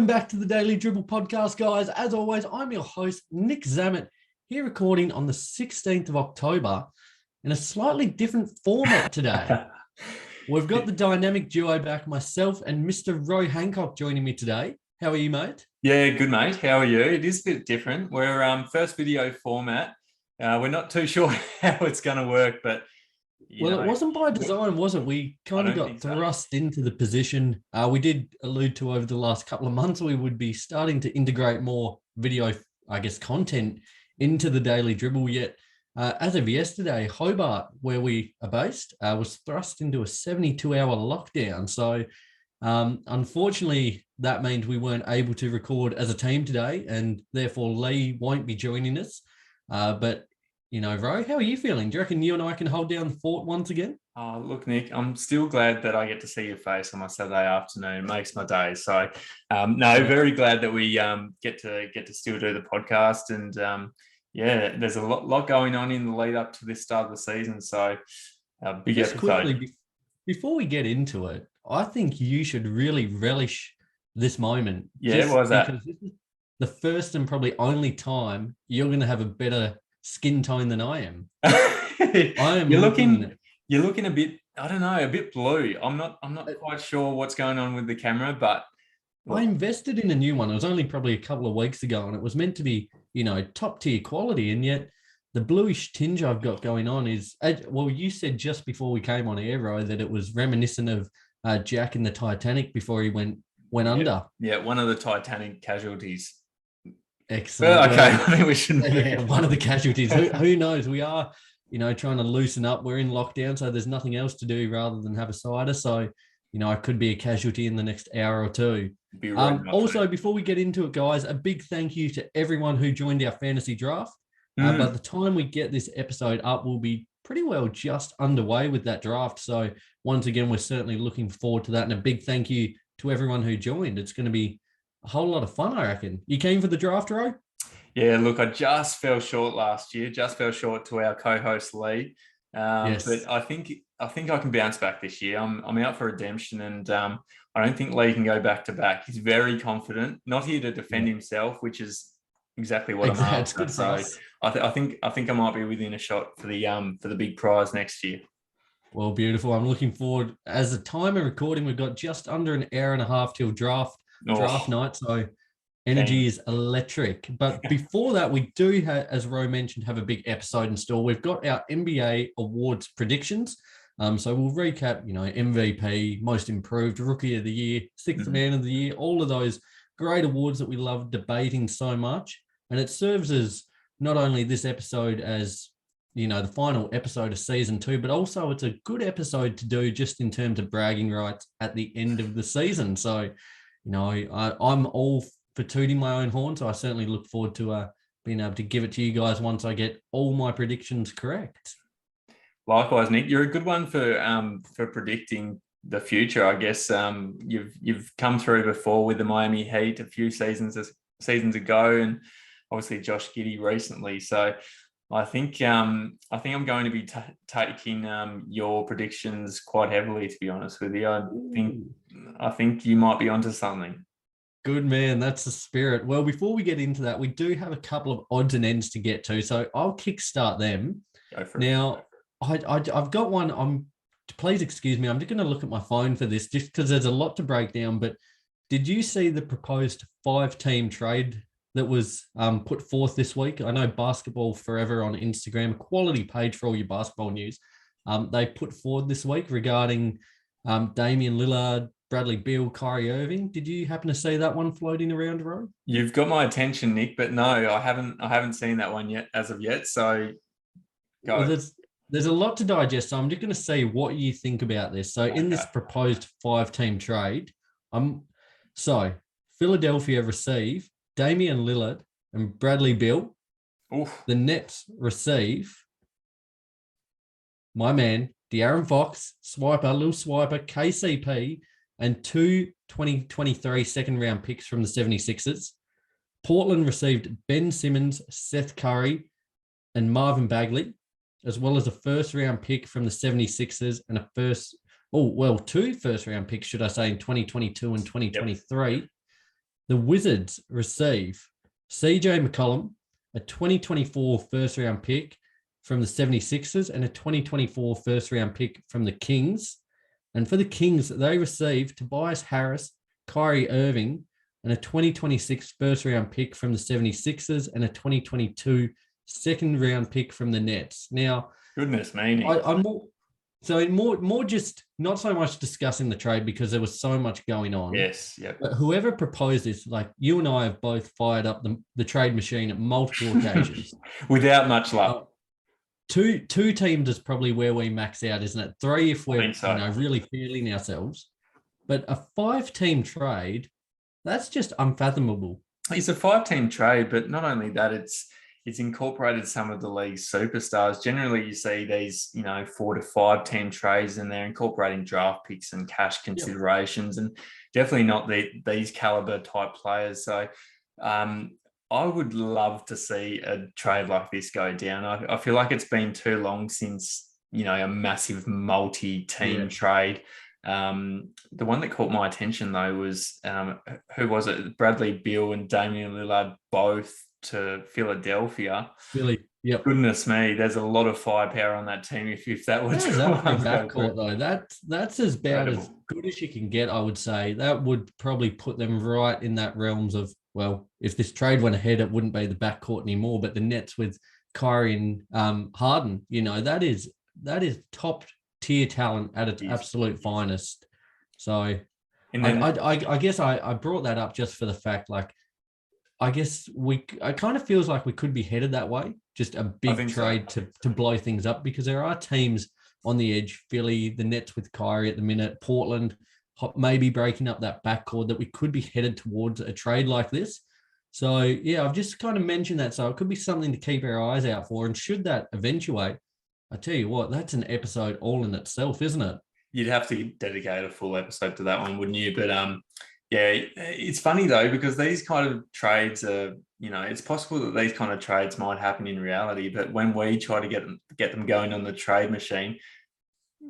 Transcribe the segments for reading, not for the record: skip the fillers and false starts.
Welcome back to the Daily Dribble podcast, guys. As always, I'm your host, Nick Zammit, here recording on the 16th of October in a slightly different format today. We've got the dynamic duo back, myself and Mr. Roy Hancock joining me today. How are you, mate? Yeah, good, mate. How are you? It is a bit different. We're first video format. We're not too sure how it's going to work, but it wasn't by design, was it? We kind of got thrust into the position. We did allude to over the last couple of months, we would be starting to integrate more video, content into the Daily Dribble. Yet, as of yesterday, Hobart, where we are based, was thrust into a 72-hour lockdown. So, unfortunately, that means we weren't able to record as a team today, and therefore Lee won't be joining us. But Ro, how are you feeling? Do you reckon you and I can hold down the fort once again? Oh, look, Nick, I'm still glad that I get to see your face on my Saturday afternoon. It makes my day. So, very glad that we get to still do the podcast. And there's a lot going on in the lead up to this start of the season. So, big Just episode. Quickly, before we get into it, I think you should really relish this moment. Yeah, why is that? Because this is the first and probably only time you're going to have a better skin tone than I am. You're looking a bit, I don't know, a bit blue. I'm not quite sure what's going on with the camera, but I invested in a new one. It was only probably a couple of weeks ago, and it was meant to be, top tier quality. And yet the bluish tinge I've got going on is, well, you said just before we came on air, Ro, that it was reminiscent of Jack in the Titanic before he went under. Yeah, one of the Titanic casualties. Excellent. Well, okay, I think we shouldn't. Yeah, one of the casualties. Who knows? We are, trying to loosen up. We're in lockdown, so there's nothing else to do rather than have a cider. So, I could be a casualty in the next hour or two. Also, before we get into it, guys, a big thank you to everyone who joined our fantasy draft. By the time we get this episode up, we'll be pretty well just underway with that draft. So once again, we're certainly looking forward to that. And a big thank you to everyone who joined. It's going to be a whole lot of fun, I reckon. You keen for the draft, Ro? Yeah, look, I just fell short last year. Just fell short to our co-host Lee. Yes. But I think I can bounce back this year. I'm out for redemption, and I don't think Lee can go back to back. He's very confident, not here to defend himself, which is exactly what I'm after. So I think I might be within a shot for the big prize next year. Well, beautiful. I'm looking forward. As a time of recording, we've got just under an hour and a half till draft night. So energy is electric. But before that, we do, as Ro mentioned, have a big episode in store. We've got our NBA awards predictions. So we'll recap, MVP, most improved, rookie of the year, sixth man of the year, all of those great awards that we love debating so much. And it serves as not only this episode as, the final episode of season 2, but also it's a good episode to do just in terms of bragging rights at the end of the season. So, I'm all for tooting my own horn. So I certainly look forward to being able to give it to you guys once I get all my predictions correct. Likewise, Nick, you're a good one for predicting the future. I guess you've come through before with the Miami Heat a few seasons ago, and obviously Josh Giddey recently. So I think I'm going to be taking your predictions quite heavily, to be honest with you. I think you might be onto something. Good man, that's the spirit. Well, before we get into that, we do have a couple of odds and ends to get to, so I'll kickstart them. Go for it. Now, I've got one. Please excuse me. I'm just going to look at my phone for this, just because there's a lot to break down. But did you see the proposed 5-team trade that was put forth this week? I know Basketball Forever on Instagram, a quality page for all your basketball news. They put forward this week regarding Damian Lillard, Bradley Beal, Kyrie Irving. Did you happen to see that one floating around, Ro? You've got my attention, Nick, but no, I haven't seen that one yet as of yet. So go. Well, there's a lot to digest. So I'm just going to see what you think about this. So in this proposed 5-team trade, so Philadelphia receive Damian Lillard and Bradley Beal. Oof. The Nets receive my man, De'Aaron Fox, Lil Swiper, KCP, and 2 2023 second-round picks from the 76ers. Portland received Ben Simmons, Seth Curry, and Marvin Bagley, as well as a first-round pick from the 76ers and two first-round picks, should I say, in 2022 and 2023. Yep. the Wizards receive CJ McCollum, a 2024 first round pick from the 76ers, and a 2024 first round pick from the Kings. And for the Kings, they receive Tobias Harris, Kyrie Irving, and a 2026 first round pick from the 76ers, and a 2022 second round pick from the Nets. Now, goodness me, I'm more just not so much discussing the trade because there was so much going on. Yes, yeah. But whoever proposed this, like you and I have both fired up the trade machine at multiple occasions. Without much luck. Two teams is probably where we max out, isn't it? 3 if we're really feeling ourselves. But a 5-team trade, that's just unfathomable. It's a 5-team trade, but not only that, it's incorporated some of the league's superstars. Generally, you see these, 4 to 5 team trades, and they're incorporating draft picks and cash considerations, and definitely not these caliber type players. So I would love to see a trade like this go down. I feel like it's been too long since, a massive multi-team trade. The one that caught my attention, though, was, who was it? Bradley Beal and Damian Lillard both to Philadelphia. Really? Yep. Goodness me, there's a lot of firepower on that team. If that was backcourt, though, that's as about as good as you can get, I would say. That would probably put them right in that realms of, well, if this trade went ahead, it wouldn't be the backcourt anymore. But the Nets with Kyrie and Harden, that is top tier talent at its absolute finest. So, I guess I brought that up just for the fact, like, I guess it kind of feels like we could be headed that way, just a big trade to blow things up, because there are teams on the edge, Philly, the Nets with Kyrie at the minute, Portland, maybe breaking up that backcourt, that we could be headed towards a trade like this. So, yeah, I've just kind of mentioned that. So it could be something to keep our eyes out for. And should that eventuate, I tell you what, that's an episode all in itself, isn't it? You'd have to dedicate a full episode to that one, wouldn't you? But yeah, it's funny though, because these kind of trades are, it's possible that these kind of trades might happen in reality, but when we try to get them going on the trade machine,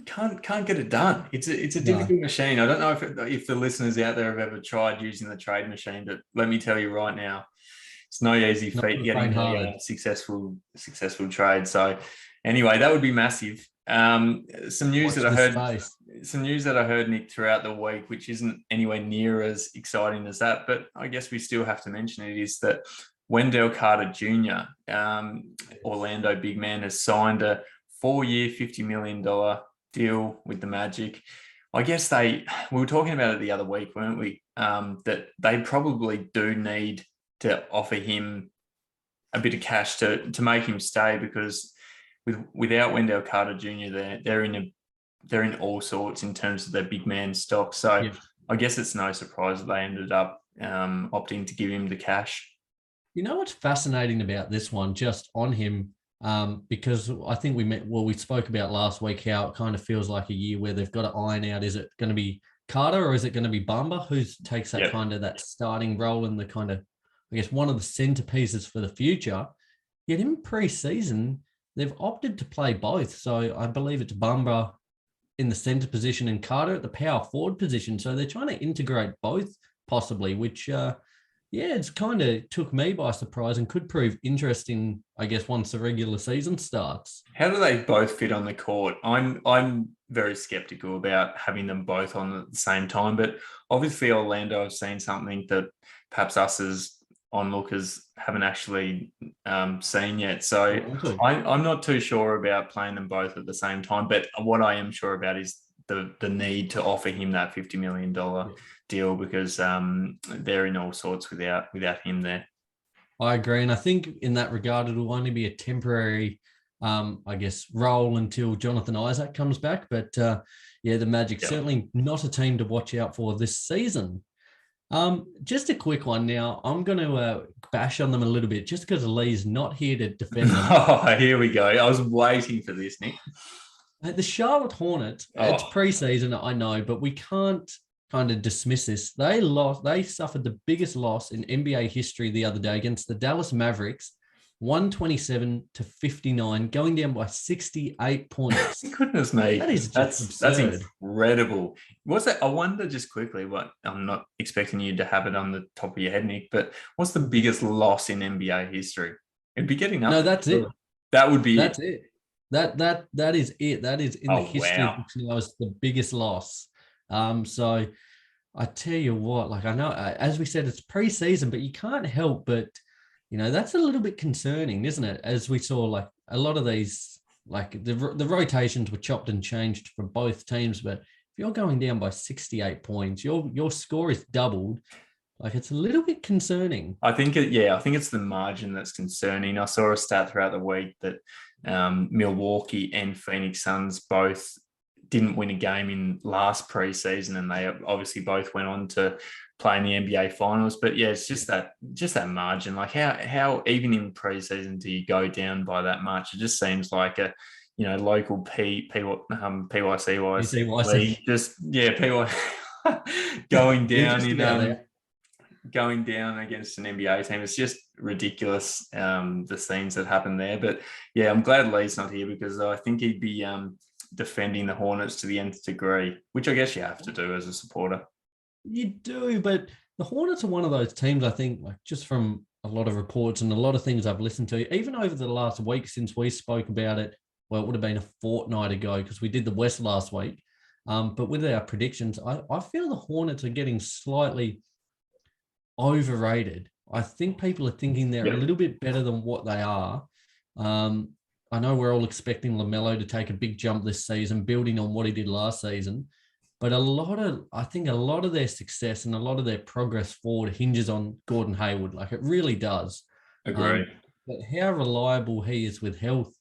can't get it done. It's a difficult machine. I don't know if the listeners out there have ever tried using the trade machine, but let me tell you right now, it's no easy feat getting a successful trade. So anyway, that would be massive. Some news that I heard, Nick, throughout the week, which isn't anywhere near as exciting as that, but I guess we still have to mention it, is that Wendell Carter Jr., Orlando big man, has signed a 4-year, $50 million deal with the Magic. I guess we were talking about it the other week, weren't we? That they probably do need to offer him a bit of cash to make him stay, because without Wendell Carter Jr., they're in all sorts in terms of their big man stock. So I guess it's no surprise that they ended up opting to give him the cash. You know what's fascinating about this one, just on him, because I think we spoke about last week how it kind of feels like a year where they've got to iron out, is it going to be Carter or is it going to be Bamba who takes that kind of that starting role and the kind of, I guess, one of the centerpieces for the future. Yet in pre-season, they've opted to play both. So I believe it's Bamba in the center position and Carter at the power forward position. So they're trying to integrate both possibly, which, it's kind of took me by surprise and could prove interesting, I guess, once the regular season starts. How do they both fit on the court? I'm very skeptical about having them both on at the same time, but obviously Orlando have seen something that perhaps us as onlookers haven't actually seen yet. So I'm not too sure about playing them both at the same time, but what I am sure about is the need to offer him that $50 million deal, because they're in all sorts without him there. I agree. And I think in that regard, it'll only be a temporary, I guess, role until Jonathan Isaac comes back. But the Magic, certainly not a team to watch out for this season. Just a quick one now. I'm going to bash on them a little bit just because Lee's not here to defend them. Oh, here we go. I was waiting for this, Nick. The Charlotte Hornets, it's preseason, I know, but we can't kind of dismiss this. They suffered the biggest loss in NBA history the other day against the Dallas Mavericks, 127-59, going down by 68 points. Goodness me. That is just that's absurd. incredible. What's that? I wonder just quickly, what I'm not expecting you to have it on the top of your head, Nick, but what's the biggest loss in NBA history? It'd be getting up. No, that's it. That would be That's it. That is it. That is in the history of books now is the biggest loss. So I tell you what, like I know, as we said, it's preseason, but you can't help but, that's a little bit concerning, isn't it? As we saw, like a lot of these, like the rotations were chopped and changed for both teams. But if you're going down by 68 points, your score is doubled. Like it's a little bit concerning. I think it's the margin that's concerning. I saw a stat throughout the week that Milwaukee and Phoenix Suns both didn't win a game in last preseason, and they obviously both went on to play in the NBA Finals. But yeah, it's just that margin. Like how even in preseason do you go down by that much? It just seems like a local PYCY league. PY going down going down against an NBA team. It's just ridiculous, the scenes that happen there. But yeah, I'm glad Lee's not here because I think he'd be defending the Hornets to the nth degree, which I guess you have to do as a supporter. You do, but the Hornets are one of those teams, I think, like just from a lot of reports and a lot of things I've listened to, even over the last week since we spoke about it. Well, it would have been a fortnight ago because we did the West last week. But with our predictions, I feel the Hornets are getting slightly overrated. I think people are thinking they're a little bit better than what they are. I know we're all expecting LaMelo to take a big jump this season, building on what he did last season. But I think a lot of their success and a lot of their progress forward hinges on Gordon Hayward. Like it really does. Agree. But how reliable he is with health,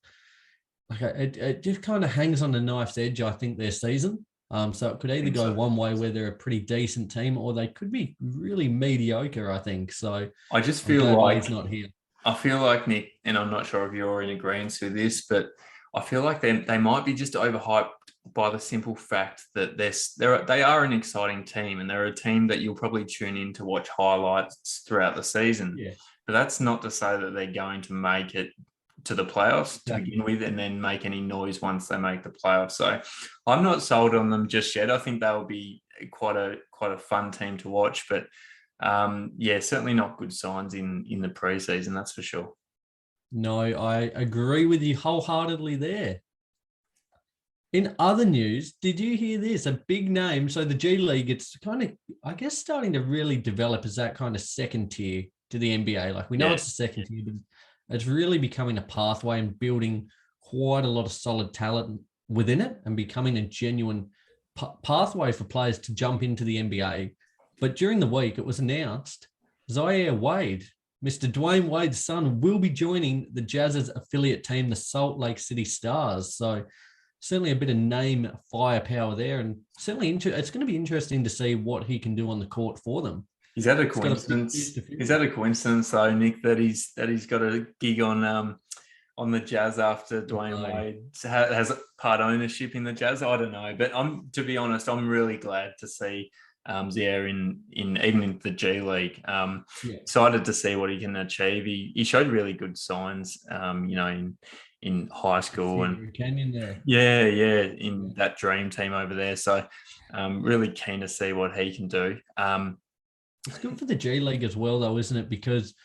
like it just kind of hangs on the knife's edge, I think, their season. So it could either go one way where they're a pretty decent team, or they could be really mediocre, I think. So I just feel like he's not here. I feel like, Nick, and I'm not sure if you're in agreement with this, but I feel like they might be just overhyped by the simple fact that they are an exciting team, and they're a team that you'll probably tune in to watch highlights throughout the season. Yeah. But that's not to say that they're going to make it to the playoffs to begin with and then make any noise once they make the playoffs. So I'm not sold on them just yet. I think they'll be quite a fun team to watch, but certainly not good signs in the preseason, that's for sure. No, I agree with you wholeheartedly there. In other news, did you hear this? A big name. So the G League, it's kind of, I guess, starting to really develop as that kind of second tier to the NBA. Like we know it's a second tier, but it's really becoming a pathway and building quite a lot of solid talent within it and becoming a genuine pathway for players to jump into the NBA. But during the week, it was announced Zaire Wade, Mr. Dwayne Wade's son, will be joining the Jazz's affiliate team, the Salt Lake City Stars. So certainly a bit of name firepower there, and certainly it's going to be interesting to see what he can do on the court for them. Is that a coincidence? Is that a coincidence, though, Nick, that he's got a gig on the Jazz after Dwayne Wade has part ownership in the Jazz? I don't know, but to be honest, I'm really glad to see Zaire in even in the G League. Excited to see what he can achieve. He showed really good signs, in high school and Canyon there. In that dream team over there. So really keen to see what he can do. It's good for the G League as well, though, isn't it? Because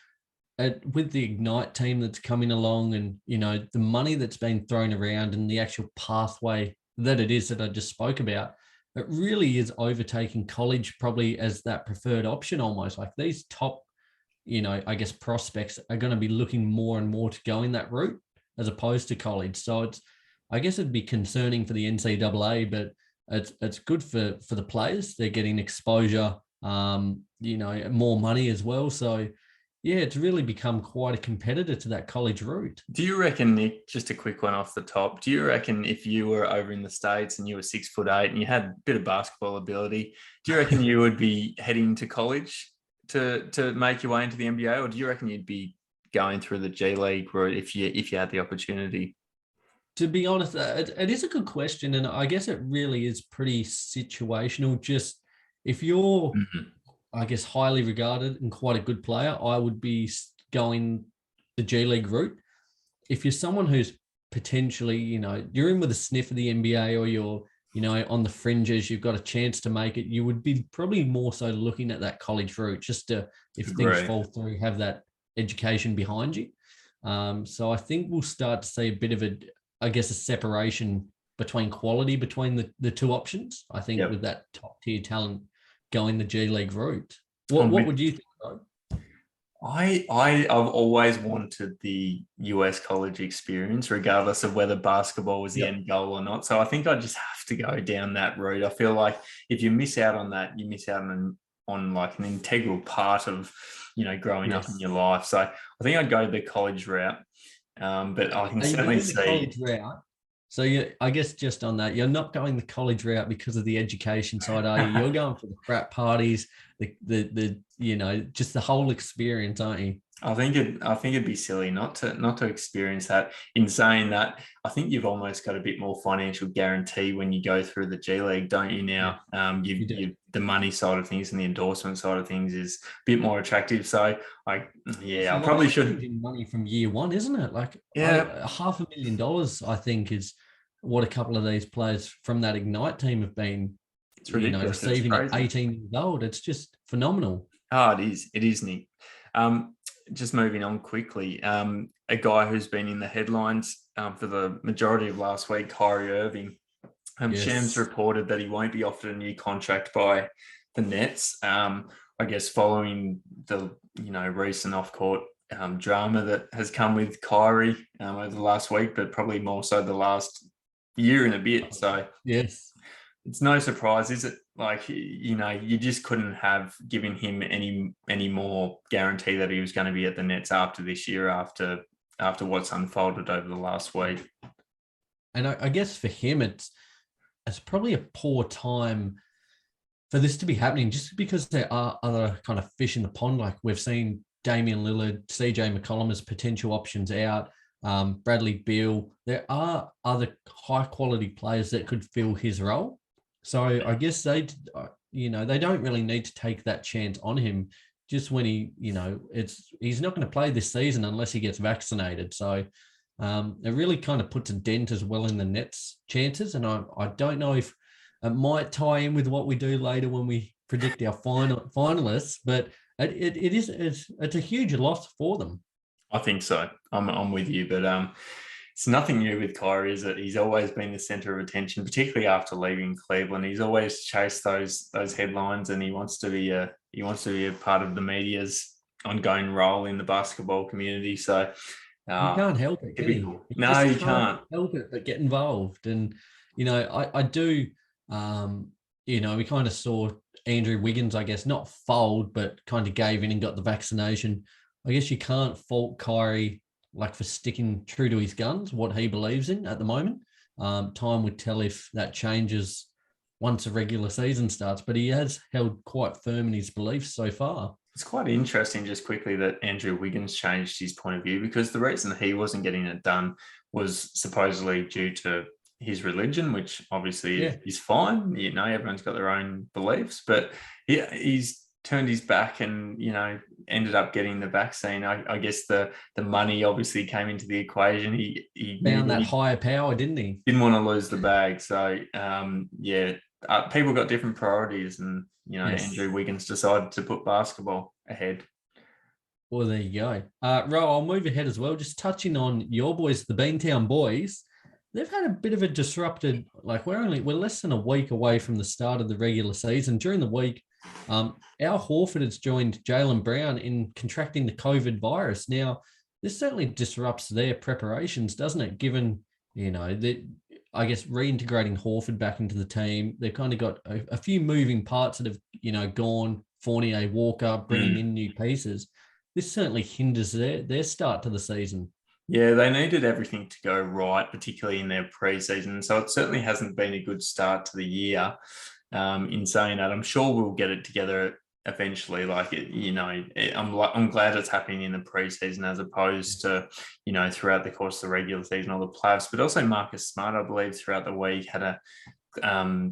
with the Ignite team that's coming along and, the money that's been thrown around and the actual pathway that it is that I just spoke about, it really is overtaking college probably as that preferred option almost. Like these top, I guess prospects are going to be looking more and more to go in that route as opposed to college. So I guess it'd be concerning for the NCAA, but it's good for the players. They're getting exposure, more money as well. So yeah, it's really become quite a competitor to that college route. Do you reckon, Nick, just a quick one off the top, do you reckon if you were over in the States and you were 6'8" and you had a bit of basketball ability, do you reckon you would be heading to college to make your way into the NBA, or do you reckon you'd be going through the G League route if you had the opportunity? To be honest, it is a good question, and I guess it really is pretty situational. Just if you're, I guess, highly regarded and quite a good player, I would be going the G League route. If you're someone who's potentially, you're in with a sniff of the NBA, or you're, on the fringes, you've got a chance to make it, you would be probably more so looking at that college route, just to, if things fall through, have that education behind you. So I think we'll start to see a bit of a separation between quality between the two options. I think with that top tier talent going the G League route. What would you think, bro? I've always wanted the US college experience, regardless of whether basketball was the end goal or not. So I think I just have to go down that route. I feel like if you miss out on that, you miss out on like an integral part of, growing up in your life. So I think I'd go the college route. But I can certainly see the college route. So I guess just on that, you're not going the college route because of the education side, are you? You're going for the frat parties, the just the whole experience, aren't you? I think it'd be silly not to experience that. In saying that, I think you've almost got a bit more financial guarantee when you go through the G League, don't you? Now, the money side of things and the endorsement side of things is a bit more attractive. So, I probably shouldn't. Money from year one, isn't it? Like, $500,000, I think, is what a couple of these players from that Ignite team have been. It's ridiculous. Receiving at 18 years old. It's just phenomenal. Oh, it is. It is, Nick. Just moving on quickly, a guy who's been in the headlines for the majority of last week, Kyrie Irving. Shams reported that he won't be offered a new contract by the Nets. I guess following the recent off-court drama that has come with Kyrie over the last week, but probably more so the last year and a bit. So yes, it's no surprise, is it? Like, you just couldn't have given him any more guarantee that he was going to be at the Nets after this year, after what's unfolded over the last week. And I guess for him, it's probably a poor time for this to be happening, just because there are other kind of fish in the pond. Like, we've seen Damian Lillard, CJ McCollum as potential options out, Bradley Beal. There are other high quality players that could fill his role. So I guess they don't really need to take that chance on him just when he's not going to play this season unless he gets vaccinated. So it really kind of puts a dent as well in the Nets' chances. And I don't know if it might tie in with what we do later when we predict our finalists, but it's a huge loss for them. I think so. I'm with you, but it's nothing new with Kyrie, is it? He's always been the center of attention, particularly after leaving Cleveland. He's always chased those headlines, and he wants to be a part of the media's ongoing role in the basketball community. So you can't help it. Typical. No, you can't help it but get involved. And I do. We kind of saw Andrew Wiggins, I guess, not fold, but kind of gave in and got the vaccination. I guess you can't fault Kyrie for sticking true to his guns, what he believes in at the moment. Time would tell if that changes once a regular season starts, but he has held quite firm in his beliefs so far. It's quite interesting, just quickly, that Andrew Wiggins changed his point of view, because the reason he wasn't getting it done was supposedly due to his religion, which obviously is fine. Everyone's got their own beliefs, but he's turned his back and ended up getting the vaccine. I guess the money obviously came into the equation. He found that higher power, didn't he? Didn't want to lose the bag. So people got different priorities, and Andrew Wiggins decided to put basketball ahead. Well, there you go. Ro, I'll move ahead as well. Just touching on your boys, the Beantown Boys. They've had a bit of a disrupted. We're less than a week away from the start of the regular season. During the week, Al Horford has joined Jalen Brown in contracting the COVID virus. Now, this certainly disrupts their preparations, doesn't it? Given, that I guess reintegrating Horford back into the team, they've kind of got a few moving parts that have, gone. Fournier, Walker, bringing in new pieces. This certainly hinders their start to the season. Yeah, they needed everything to go right, particularly in their preseason. So it certainly hasn't been a good start to the year. In saying that, I'm sure we'll get it together eventually. I'm glad it's happening in the preseason as opposed to, throughout the course of the regular season or the playoffs. But also Marcus Smart, I believe, throughout the week had a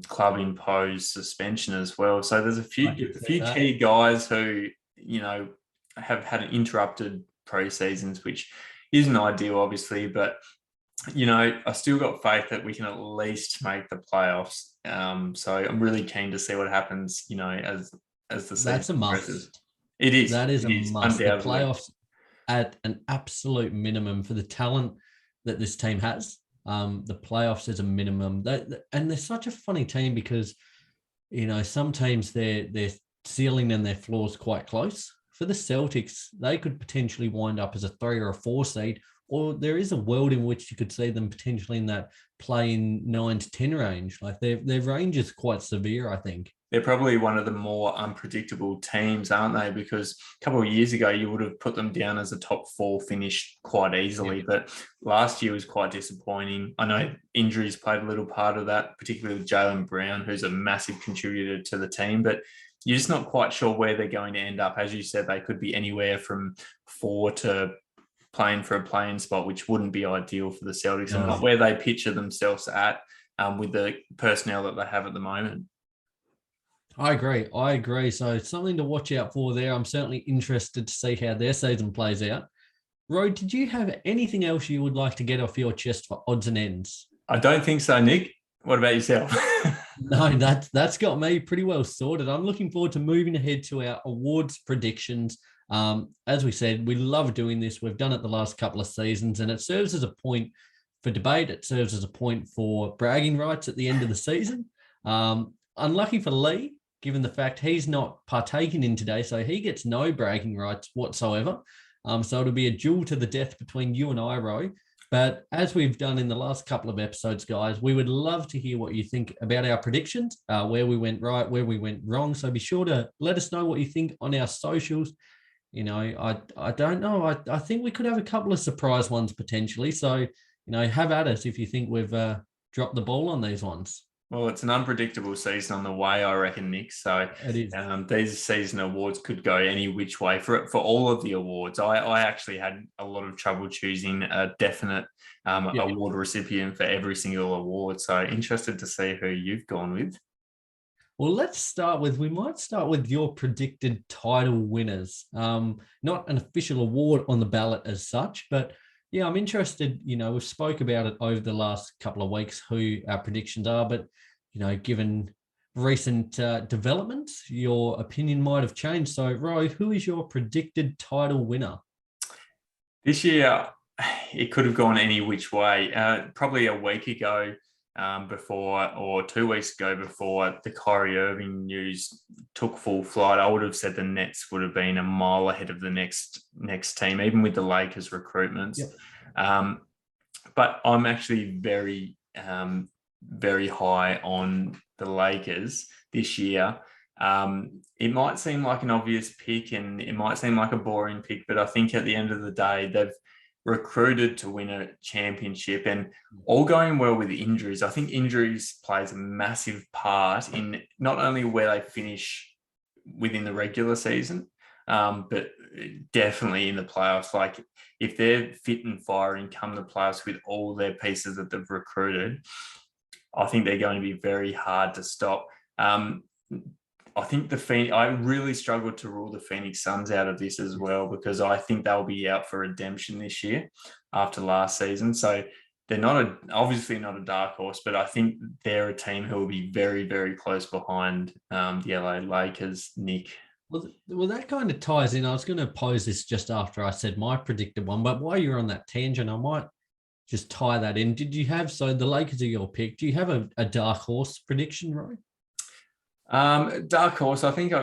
club imposed suspension as well. So there's a few key guys who, have had an interrupted pre-seasons, which isn't ideal, obviously, but I still got faith that we can at least make the playoffs. So I'm really keen to see what happens, as the season That's a progresses. must. It is. That is it a is, must. The undoubtedly. playoffs at an absolute minimum for the talent that this team has. The playoffs is a minimum. And they're such a funny team because, some teams their ceiling and their floors quite close. For the Celtics, they could potentially wind up as a 3 or a 4 seed, or there is a world in which you could see them potentially in that play-in 9 to 10 range. Like their range is quite severe, I think. They're probably one of the more unpredictable teams, aren't they? Because a couple of years ago, you would have put them down as a top 4 finish quite easily. Yeah. But last year was quite disappointing. I know injuries played a little part of that, particularly with Jalen Brown, who's a massive contributor to the team. But you're just not quite sure where they're going to end up. As you said, they could be anywhere from 4 to playing for a play-in spot, which wouldn't be ideal for the Celtics, and not where they picture themselves at with the personnel that they have at the moment. I agree. So it's something to watch out for there. I'm certainly interested to see how their season plays out. Ro, did you have anything else you would like to get off your chest for odds and ends? I don't think so, Nick. What about yourself? No, that's got me pretty well sorted. I'm looking forward to moving ahead to our awards predictions. As we said, we love doing this. We've done it the last couple of seasons, and it serves as a point for debate. It serves as a point for bragging rights at the end of the season. Unlucky for Lee, given the fact he's not partaking in today, so he gets no bragging rights whatsoever. So it'll be a duel to the death between you and I, Ro. But as we've done in the last couple of episodes, guys, we would love to hear what you think about our predictions, where we went right, where we went wrong. So be sure to let us know what you think on our socials. I don't know. I think we could have a couple of surprise ones potentially. So, have at us if you think we've dropped the ball on these ones. Well, it's an unpredictable season on the way, I reckon, Nick. So it is. These season awards could go any which way for all of the awards. I actually had a lot of trouble choosing a definite award recipient for every single award. So interested to see who you've gone with. Well, we might start with your predicted title winners. Not an official award on the ballot as such, but yeah, I'm interested. We've spoke about it over the last couple of weeks, who our predictions are, but, given recent developments, your opinion might have changed. So, Ro, who is your predicted title winner? This year, it could have gone any which way. Probably a week ago, before, or 2 weeks ago before the Kyrie Irving news took full flight, I would have said the Nets would have been a mile ahead of the next team, even with the Lakers recruitments. Yep. But I'm actually very, very high on the Lakers this year. It might seem like an obvious pick and it might seem like a boring pick, but I think at the end of the day, they've recruited to win a championship, and all going well with injuries. I think injuries plays a massive part in not only where they finish within the regular season, but definitely in the playoffs. Like if they're fit and firing come the playoffs with all their pieces that they've recruited, I think they're going to be very hard to stop. I think I really struggled to rule the Phoenix Suns out of this as well, because I think they'll be out for redemption this year after last season. So they're obviously not a dark horse, but I think they're a team who will be very, very close behind the LA Lakers, Nick. Well, that kind of ties in. I was going to pose this just after I said my predicted one, but while you're on that tangent, I might just tie that in. Did you have, so the Lakers are your pick, do you have a dark horse prediction, Roy? Dark horse, I think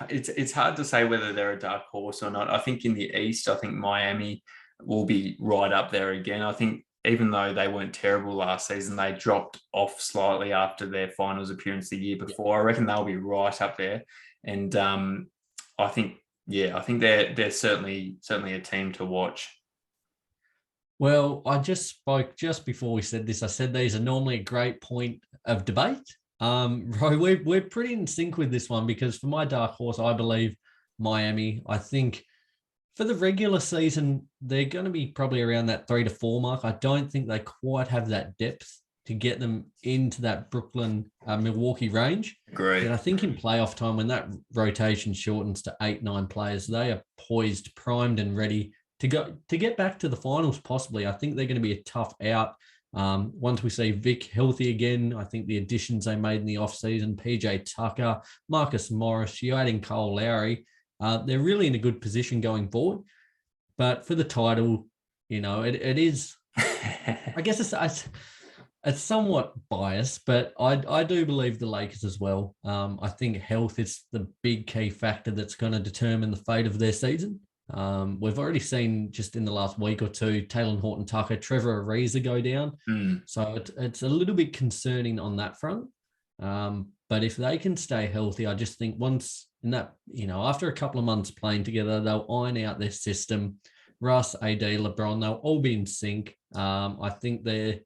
it's hard to say whether they're a dark horse or not. I think in the East, I think Miami will be right up there again. I think even though they weren't terrible last season, they dropped off slightly after their finals appearance the year before. I reckon they'll be right up there. And I think they're certainly a team to watch. Well, I just spoke just before we said this. I said these are normally a great point of debate. Roy, we're pretty in sync with this one, because for my dark horse, I believe Miami. I think for the regular season, they're going to be probably around that 3 to 4 mark. I don't think they quite have that depth to get them into that Brooklyn, Milwaukee range. Great. And I think in playoff time, when that rotation shortens to 8-9 players, they are poised, primed and ready to get back to the finals, possibly. I think they're going to be a tough out. Once we see Vic healthy again, I think the additions they made in the offseason, PJ Tucker, Marcus Morris, you adding Cole Lowry, they're really in a good position going forward. But for the title, it is, I guess it's somewhat biased, but I do believe the Lakers as well. I think health is the big key factor that's going to determine the fate of their season. We've already seen just in the last week or two, Taylor Horton-Tucker, Trevor Ariza go down. So it's a little bit concerning on that front. But if they can stay healthy, I just think once in that, after a couple of months playing together, they'll iron out their system. Russ, AD, LeBron, they'll all be in sync. I think they're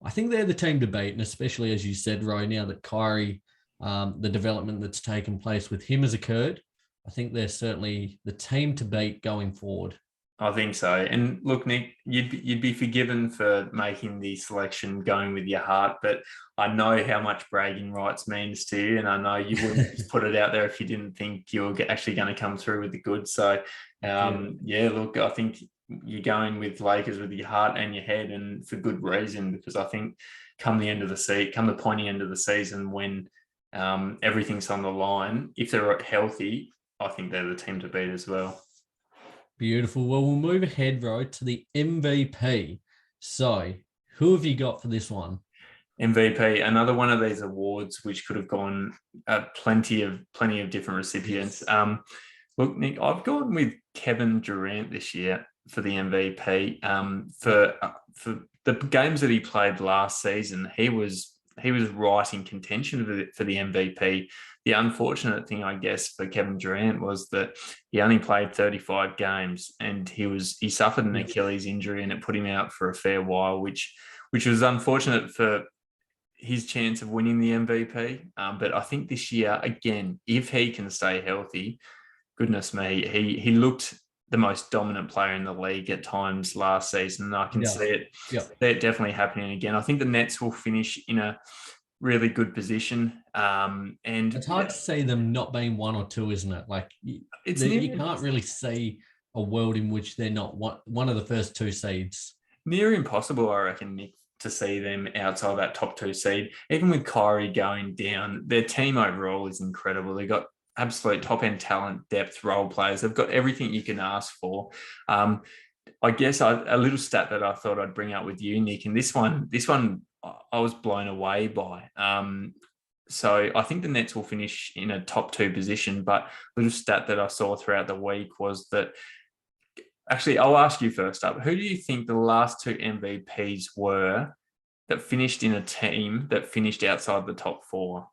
the team to beat, and especially as you said, Roy, now that Kyrie, the development that's taken place with him has occurred, I think they're certainly the team to beat going forward. I think so. And look, Nic, you'd be forgiven for making the selection going with your heart, but I know how much bragging rights means to you, and I know you wouldn't just put it out there if you didn't think you were actually going to come through with the goods. So, look, I think you're going with Lakers with your heart and your head, and for good reason, because I think come the pointy end of the season when everything's on the line, if they're healthy, I think they're the team to beat as well. Beautiful. Well, we'll move ahead, Ro, to the MVP. So, who have you got for this one? MVP, another one of these awards which could have gone plenty of different recipients. Look, Nic, I've gone with Kevin Durant this year for the MVP. For the games that he played last season, he was right in contention for the MVP. The unfortunate thing, I guess, for Kevin Durant was that he only played 35 games, and he suffered an Achilles injury, and it put him out for a fair while, which was unfortunate for his chance of winning the MVP. But I think this year, again, if he can stay healthy, goodness me, he looked the most dominant player in the league at times last season. And I can see it definitely happening again. I think the Nets will finish in a really good position. And it's hard to see them not being one or two, isn't it? Like you can't really see a world in which they're not one of the first two seeds. Near impossible, I reckon, Nic, to see them outside that top two seed. Even with Kyrie going down, their team overall is incredible. They've got absolute top-end talent, depth, role players. They've got everything you can ask for. I guess a little stat that I thought I'd bring up with you, Nic, and this one I was blown away by. So I think the Nets will finish in a top two position, but a little stat that I saw throughout the week was that, actually, I'll ask you first up. Who do you think the last two MVPs were that finished in a team that finished outside the top four?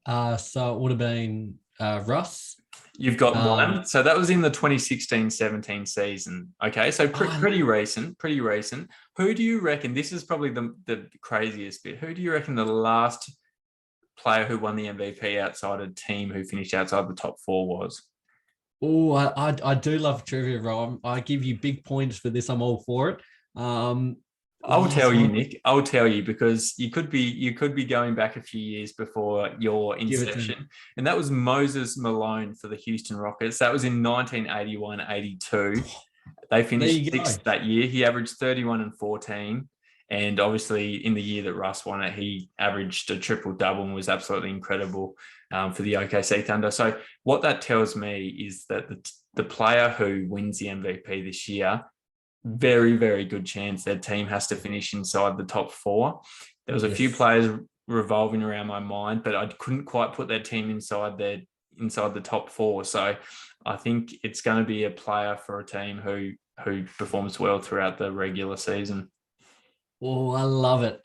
So it would have been Russ. You've got one. So that was in the 2016-17 season. Okay, so pretty recent. Who do you reckon, this is probably the craziest bit, who do you reckon the last player who won the MVP outside a team who finished outside the top four was? Oh, I do love trivia, Ro. I give you big points for this. I'm all for it. I'll tell you, Nic. I'll tell you, because you could be going back a few years before your inception, and that was Moses Malone for the Houston Rockets. That was in 1981-82. They finished sixth that year. He averaged 31 and 14, and obviously in the year that Russ won it, he averaged a triple-double and was absolutely incredible for the OKC Thunder. So what that tells me is that the player who wins the MVP this year, very, very good chance their team has to finish inside the top four. There was a few players revolving around my mind, but I couldn't quite put their team inside the top four. So I think it's going to be a player for a team who performs well throughout the regular season. Oh, I love it.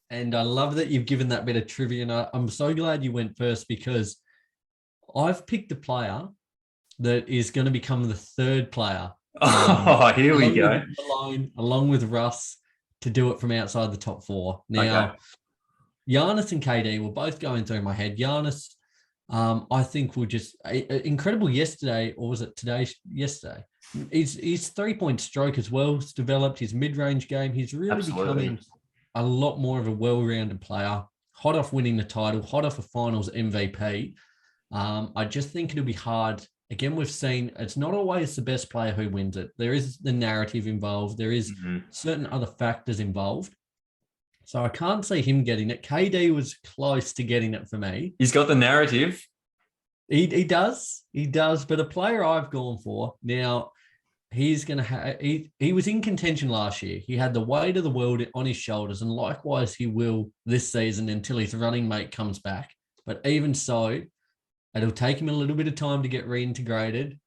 And I love that you've given that bit of trivia. And I'm so glad you went first, because I've picked a player that is going to become the third player. Here we go. Along with Russ, to do it from outside the top four. Now, Giannis and KD were both going through my head. Giannis, I think, will just incredible yesterday, or was it today? Yesterday, his 3-point stroke as well has developed. His mid-range game, he's really becoming a lot more of a well-rounded player. Hot off winning the title, hot off a Finals MVP. I just think it'll be hard again, we've seen it's not always the best player who wins it. There is the narrative involved. There is certain other factors involved. So I can't see him getting it. KD was close to getting it for me. He's got the narrative. He does. But a player I've gone for now, he's going to have, he was in contention last year. He had the weight of the world on his shoulders, and likewise he will this season until his running mate comes back. But even so, it'll take him a little bit of time to get reintegrated.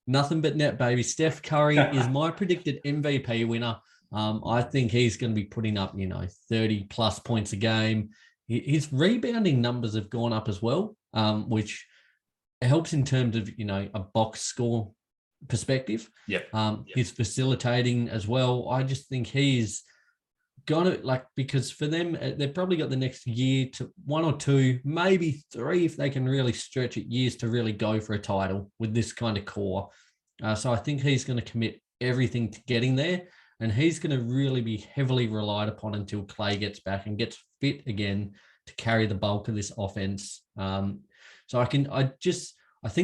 Nothing but net, baby. Steph Curry is my predicted MVP winner. I think he's going to be putting up, 30 plus points a game. His rebounding numbers have gone up as well, which helps in terms of, a box score perspective. His facilitating as well. I just think he's going to, because for them, they've probably got the next year to 1 or 2, maybe 3, if they can really stretch it, years to really go for a title with this kind of core. So I think he's going to commit everything to getting there. And he's going to really be heavily relied upon until Clay gets back and gets fit again to carry the bulk of this offense. So I think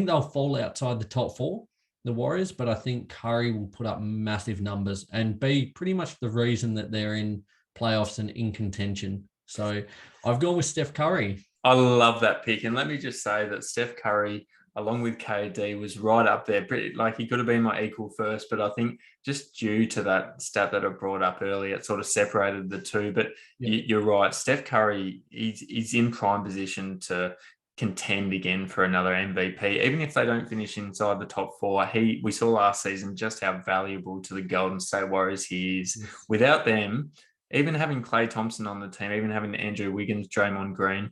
they'll fall outside the top 4, the Warriors, but I think Curry will put up massive numbers and be pretty much the reason that they're in playoffs and in contention. So I've gone with Steph Curry. I love that pick. And let me just say that Steph Curry, along with KD, was right up there. He could have been my equal first, but I think just due to that stat that I brought up earlier, it sort of separated the two. But you're right. Steph Curry, he's in prime position to contend again for another MVP, even if they don't finish inside the top 4. We saw last season just how valuable to the Golden State Warriors he is. Without them, even having Klay Thompson on the team, even having Andrew Wiggins, Draymond Green,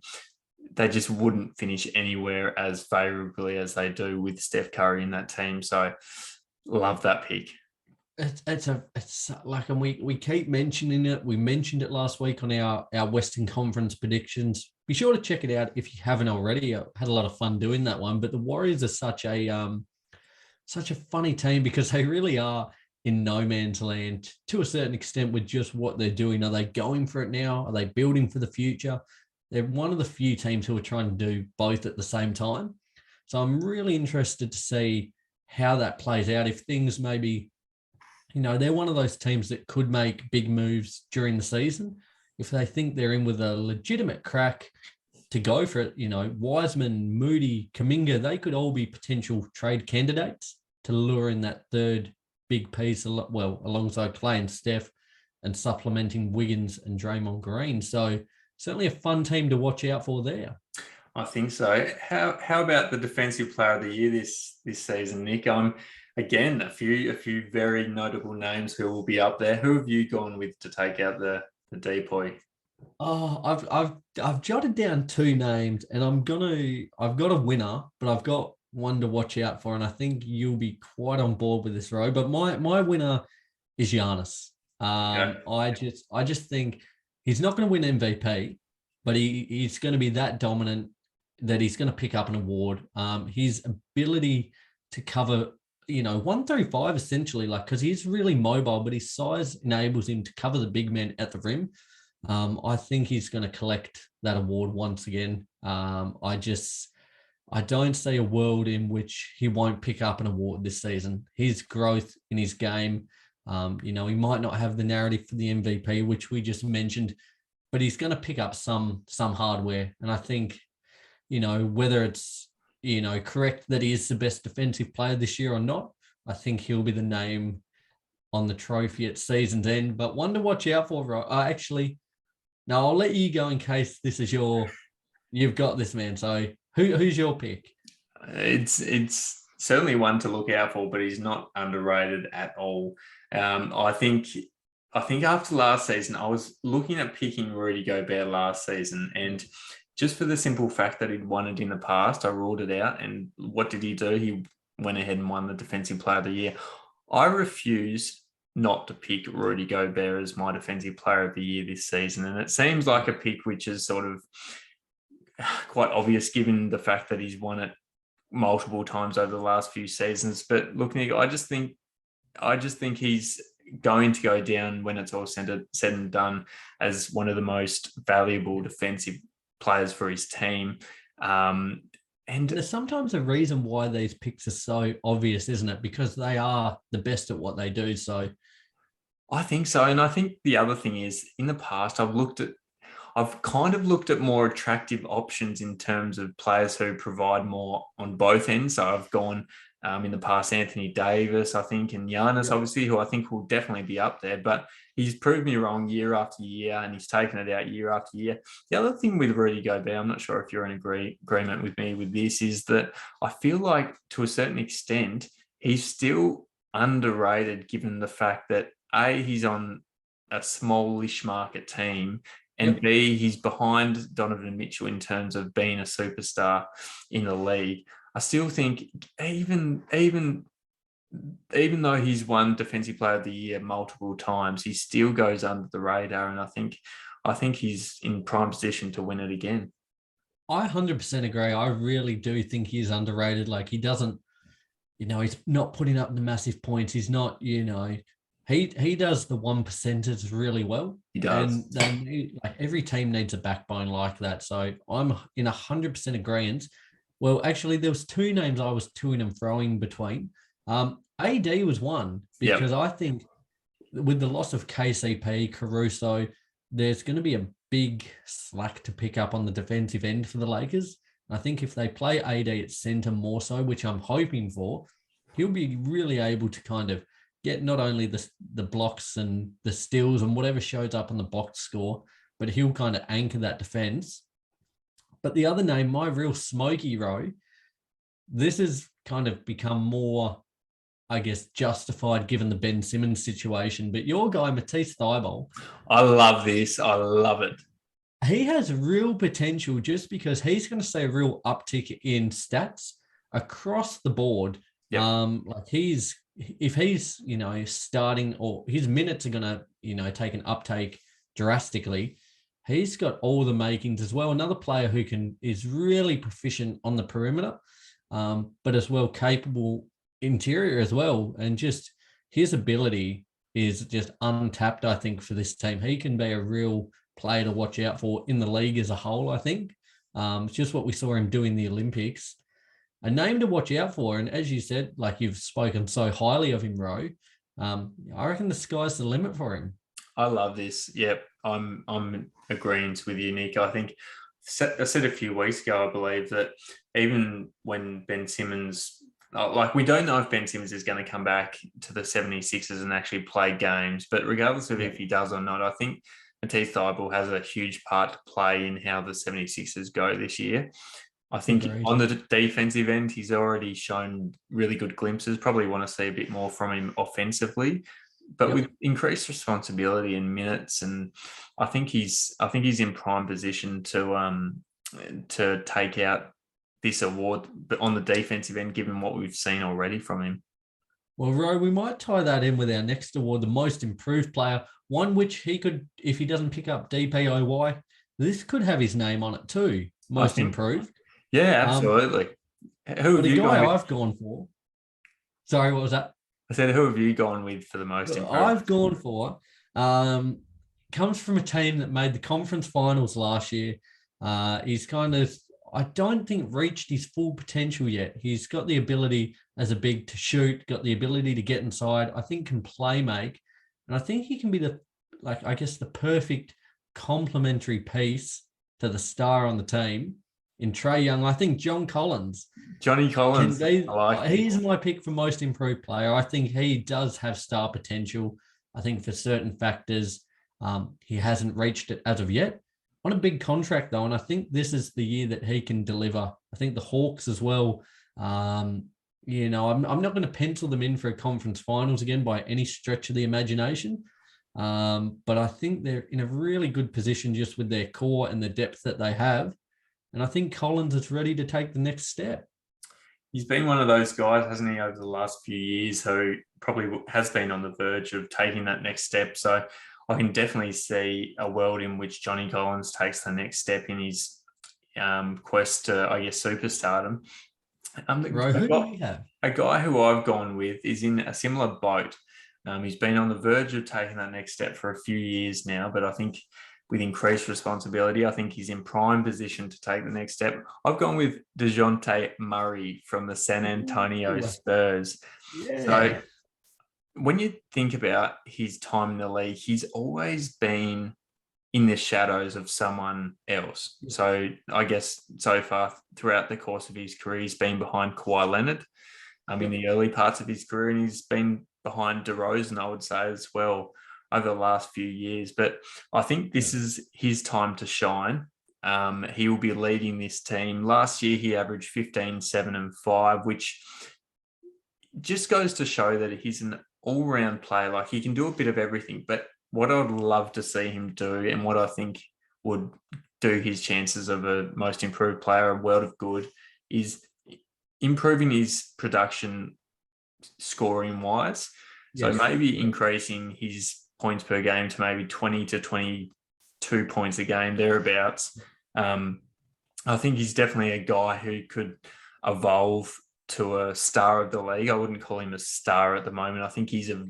they just wouldn't finish anywhere as favorably as they do with Steph Curry in that team. So love that pick. And we keep mentioning it. We mentioned it last week on our Western Conference predictions. Be sure to check it out if you haven't already. I had a lot of fun doing that one. But the Warriors are such a funny team because they really are in no man's land to a certain extent with just what they're doing. Are they going for it now? Are they building for the future? They're one of the few teams who are trying to do both at the same time. So I'm really interested to see how that plays out. If things maybe, they're one of those teams that could make big moves during the season. If they think they're in with a legitimate crack to go for it, Wiseman, Moody, Kuminga, they could all be potential trade candidates to lure in that third big piece, alongside Clay and Steph, and supplementing Wiggins and Draymond Green. So certainly a fun team to watch out for there. I think so. How about the Defensive Player of the Year this season, Nick? Again, a few very notable names who will be up there. Who have you gone with to take out the DPOY? Oh, I've jotted down 2 names, and I've got a winner, but I've got one to watch out for, and I think you'll be quite on board with this, Row. But my winner is Giannis. I just think he's not going to win MVP, but he's going to be that dominant that he's going to pick up an award. His ability to cover, 1 through 5 essentially, because he's really mobile, but his size enables him to cover the big men at the rim. I think he's going to collect that award once again. I don't see a world in which he won't pick up an award this season. His growth in his game, he might not have the narrative for the MVP, which we just mentioned, but he's going to pick up some hardware. And I think, whether it's, correct that he is the best defensive player this year or not, I think he'll be the name on the trophy at season's end. But one to watch out for, no, I'll let you go in case this is you've got this, man. So who's your pick? It's certainly one to look out for, but he's not underrated at all. I think after last season, I was looking at picking Rudy Gobert last season, and just for the simple fact that he'd won it in the past, I ruled it out. And what did he do? He went ahead and won the Defensive Player of the Year. I refuse not to pick Rudy Gobert as my Defensive Player of the Year this season. And it seems like a pick which is sort of quite obvious given the fact that he's won it multiple times over the last few seasons. But look, Nick, I just think he's going to go down when it's all said and done as one of the most valuable defensive players for his team. And there's sometimes a reason why these picks are so obvious, isn't it? Because they are the best at what they do. So I think so. And I think the other thing is, in the past, I've kind of looked at more attractive options in terms of players who provide more on both ends. So I've gone in the past, Anthony Davis, I think, and Giannis, obviously, who I think will definitely be up there. But he's proved me wrong year after year, and he's taken it out year after year. The other thing with Rudy Gobert, I'm not sure if you're in agreement with me with this, is that I feel like to a certain extent, he's still underrated given the fact that A, he's on a smallish market team, and B, he's behind Donovan Mitchell in terms of being a superstar in the league. I still think even though he's won Defensive Player of the Year multiple times, he still goes under the radar, and I think he's in prime position to win it again. I 100% agree. I really do think he's underrated. Like, he doesn't, he's not putting up the massive points. He's not, he does the 1%ers really well. He does. And like every team needs a backbone like that. So I'm in 100% agreement. Well, actually, there was two names I was toing and throwing between. AD was one because I think with the loss of KCP, Caruso, there's going to be a big slack to pick up on the defensive end for the Lakers. I think if they play AD at center more so, which I'm hoping for, he'll be really able to kind of get not only the blocks and the steals and whatever shows up on the box score, but he'll kind of anchor that defense. But the other name, my real smoky row, this has kind of become more, I guess, justified given the Ben Simmons situation. But your guy, Matisse Thybulle. I love this. I love it. He has real potential just because he's going to see a real uptick in stats across the board. Like if he's, starting, or his minutes are going to, take an uptake drastically. He's got all the makings as well. Another player who is really proficient on the perimeter, but as well capable interior as well. And just his ability is just untapped, I think, for this team. He can be a real player to watch out for in the league as a whole, I think. It's just what we saw him do in the Olympics. A name to watch out for. And as you said, like you've spoken so highly of him, Rowe, I reckon the sky's the limit for him. I love this. Yep, I'm agreeing with you, Nick. I think I said a few weeks ago, I believe, that even when Ben Simmons, we don't know if Ben Simmons is going to come back to the 76ers and actually play games, but regardless of if he does or not, I think Matisse Thybulle has a huge part to play in how the 76ers go this year. I think on the defensive end, he's already shown really good glimpses. Probably want to see a bit more from him offensively, but with increased responsibility and minutes, and I think he's in prime position to take out this award, but on the defensive end, given what we've seen already from him. Well, Ro, we might tie that in with our next award, the most improved player, one which he could, if he doesn't pick up DPOY, this could have his name on it too. Most improved. Yeah, absolutely. Who have you gone with? I've gone for. Sorry, what was that? I said, who have you gone with for the most improved? I've gone for comes from a team that made the conference finals last year. He's kind of, I don't think, reached his full potential yet. He's got the ability as a big to shoot, got the ability to get inside. I think can play make, and I think he can be the perfect complementary piece to the star on the team in Trae Young. I think Johnny Collins. He's my pick for most improved player. I think he does have star potential. I think for certain factors, he hasn't reached it as of yet. On a big contract, though, and I think this is the year that he can deliver. I think the Hawks as well. I'm not going to pencil them in for a conference finals again by any stretch of the imagination. But I think they're in a really good position just with their core and the depth that they have. And I think Collins is ready to take the next step. He's been one of those guys, hasn't he, over the last few years, who probably has been on the verge of taking that next step. So I can definitely see a world in which Johnny Collins takes the next step in his quest to, I guess, superstardom. Who do we have? A guy who I've gone with is in a similar boat. He's been on the verge of taking that next step for a few years now, but I think with increased responsibility. I think he's in prime position to take the next step. I've gone with DeJounte Murray from the San Antonio Spurs. Yeah. So when you think about his time in the league, he's always been in the shadows of someone else. So I guess so far throughout the course of his career, he's been behind Kawhi Leonard in the early parts of his career, and he's been behind DeRozan, I would say, as well over the last few years. But I think this is his time to shine. He will be leading this team. Last year, he averaged 15, 7, and 5, which just goes to show that he's an all-round player. Like, he can do a bit of everything. But what I'd love to see him do, and what I think would do his chances of a most improved player, a world of good, is improving his production scoring-wise. So maybe increasing his points per game to maybe 20 to 22 points a game, thereabouts. I think he's definitely a guy who could evolve to a star of the league. I wouldn't call him a star at the moment. I think he's a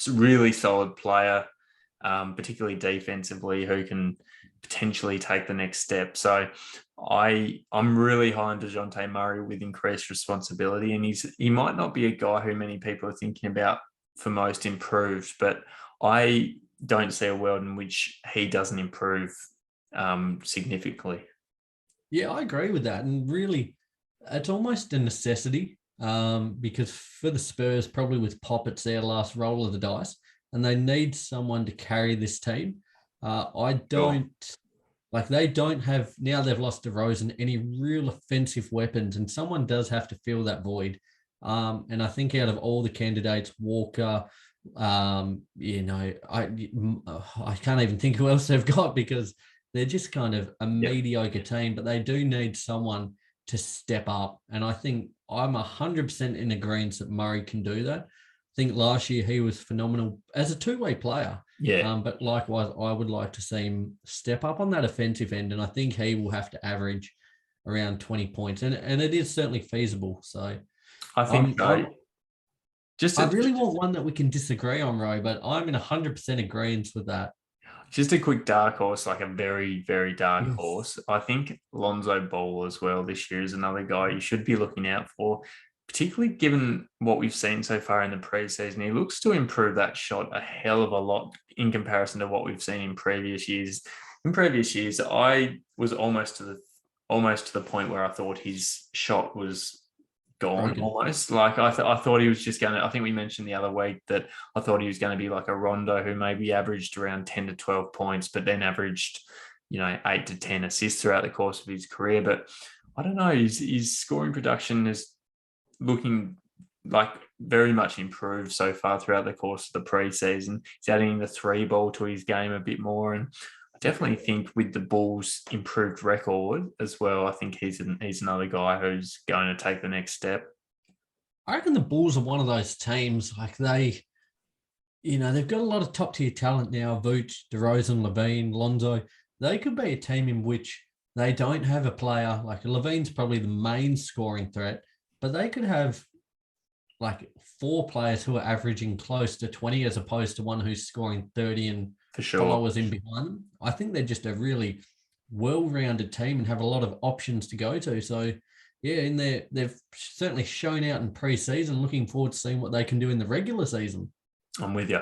really solid player, particularly defensively, who can potentially take the next step. So I'm really high on DeJounte Murray with increased responsibility, and he might not be a guy who many people are thinking about for most improved, but I don't see a world in which he doesn't improve significantly. Yeah, I agree with that. And really, it's almost a necessity because for the Spurs, probably with Pop, it's their last roll of the dice, and they need someone to carry this team. They don't have, now they've lost DeRozan, any real offensive weapons, and someone does have to fill that void. And I think out of all the candidates, Walker, I can't even think who else they've got because they're just kind of a mediocre team, but they do need someone to step up. And I think I'm 100% in agreement that Murray can do that. I think last year he was phenomenal as a two-way player. But likewise, I would like to see him step up on that offensive end, and I think he will have to average around 20 points, and it is certainly feasible. So I think I really want one that we can disagree on, Ro, but I'm in 100% agreement with that. Just a quick dark horse, like a very, very dark horse. I think Lonzo Ball as well this year is another guy you should be looking out for, particularly given what we've seen so far in the preseason. He looks to improve that shot a hell of a lot in comparison to what we've seen in previous years. In previous years, I was almost to the point where I thought his shot was gone almost. Like I thought he was just going to, I think we mentioned the other week that I thought he was going to be like a Rondo who maybe averaged around 10 to 12 points, but then averaged, 8 to 10 assists throughout the course of his career. But I don't know, his scoring production is looking like very much improved so far throughout the course of the preseason. He's adding the three ball to his game a bit more. And I definitely think with the Bulls' improved record as well, I think he's another guy who's going to take the next step. I reckon the Bulls are one of those teams, like they've got a lot of top tier talent now, Vooch, DeRozan, Levine, Lonzo. They could be a team in which they don't have a player, like Levine's probably the main scoring threat, but they could have like 4 players who are averaging close to 20 as opposed to one who's scoring 30 and for sure followers in behind them. I think they're just a really well-rounded team and have a lot of options to go to. So, yeah, they've certainly shown out in pre-season. Looking forward to seeing what they can do in the regular season. I'm with you.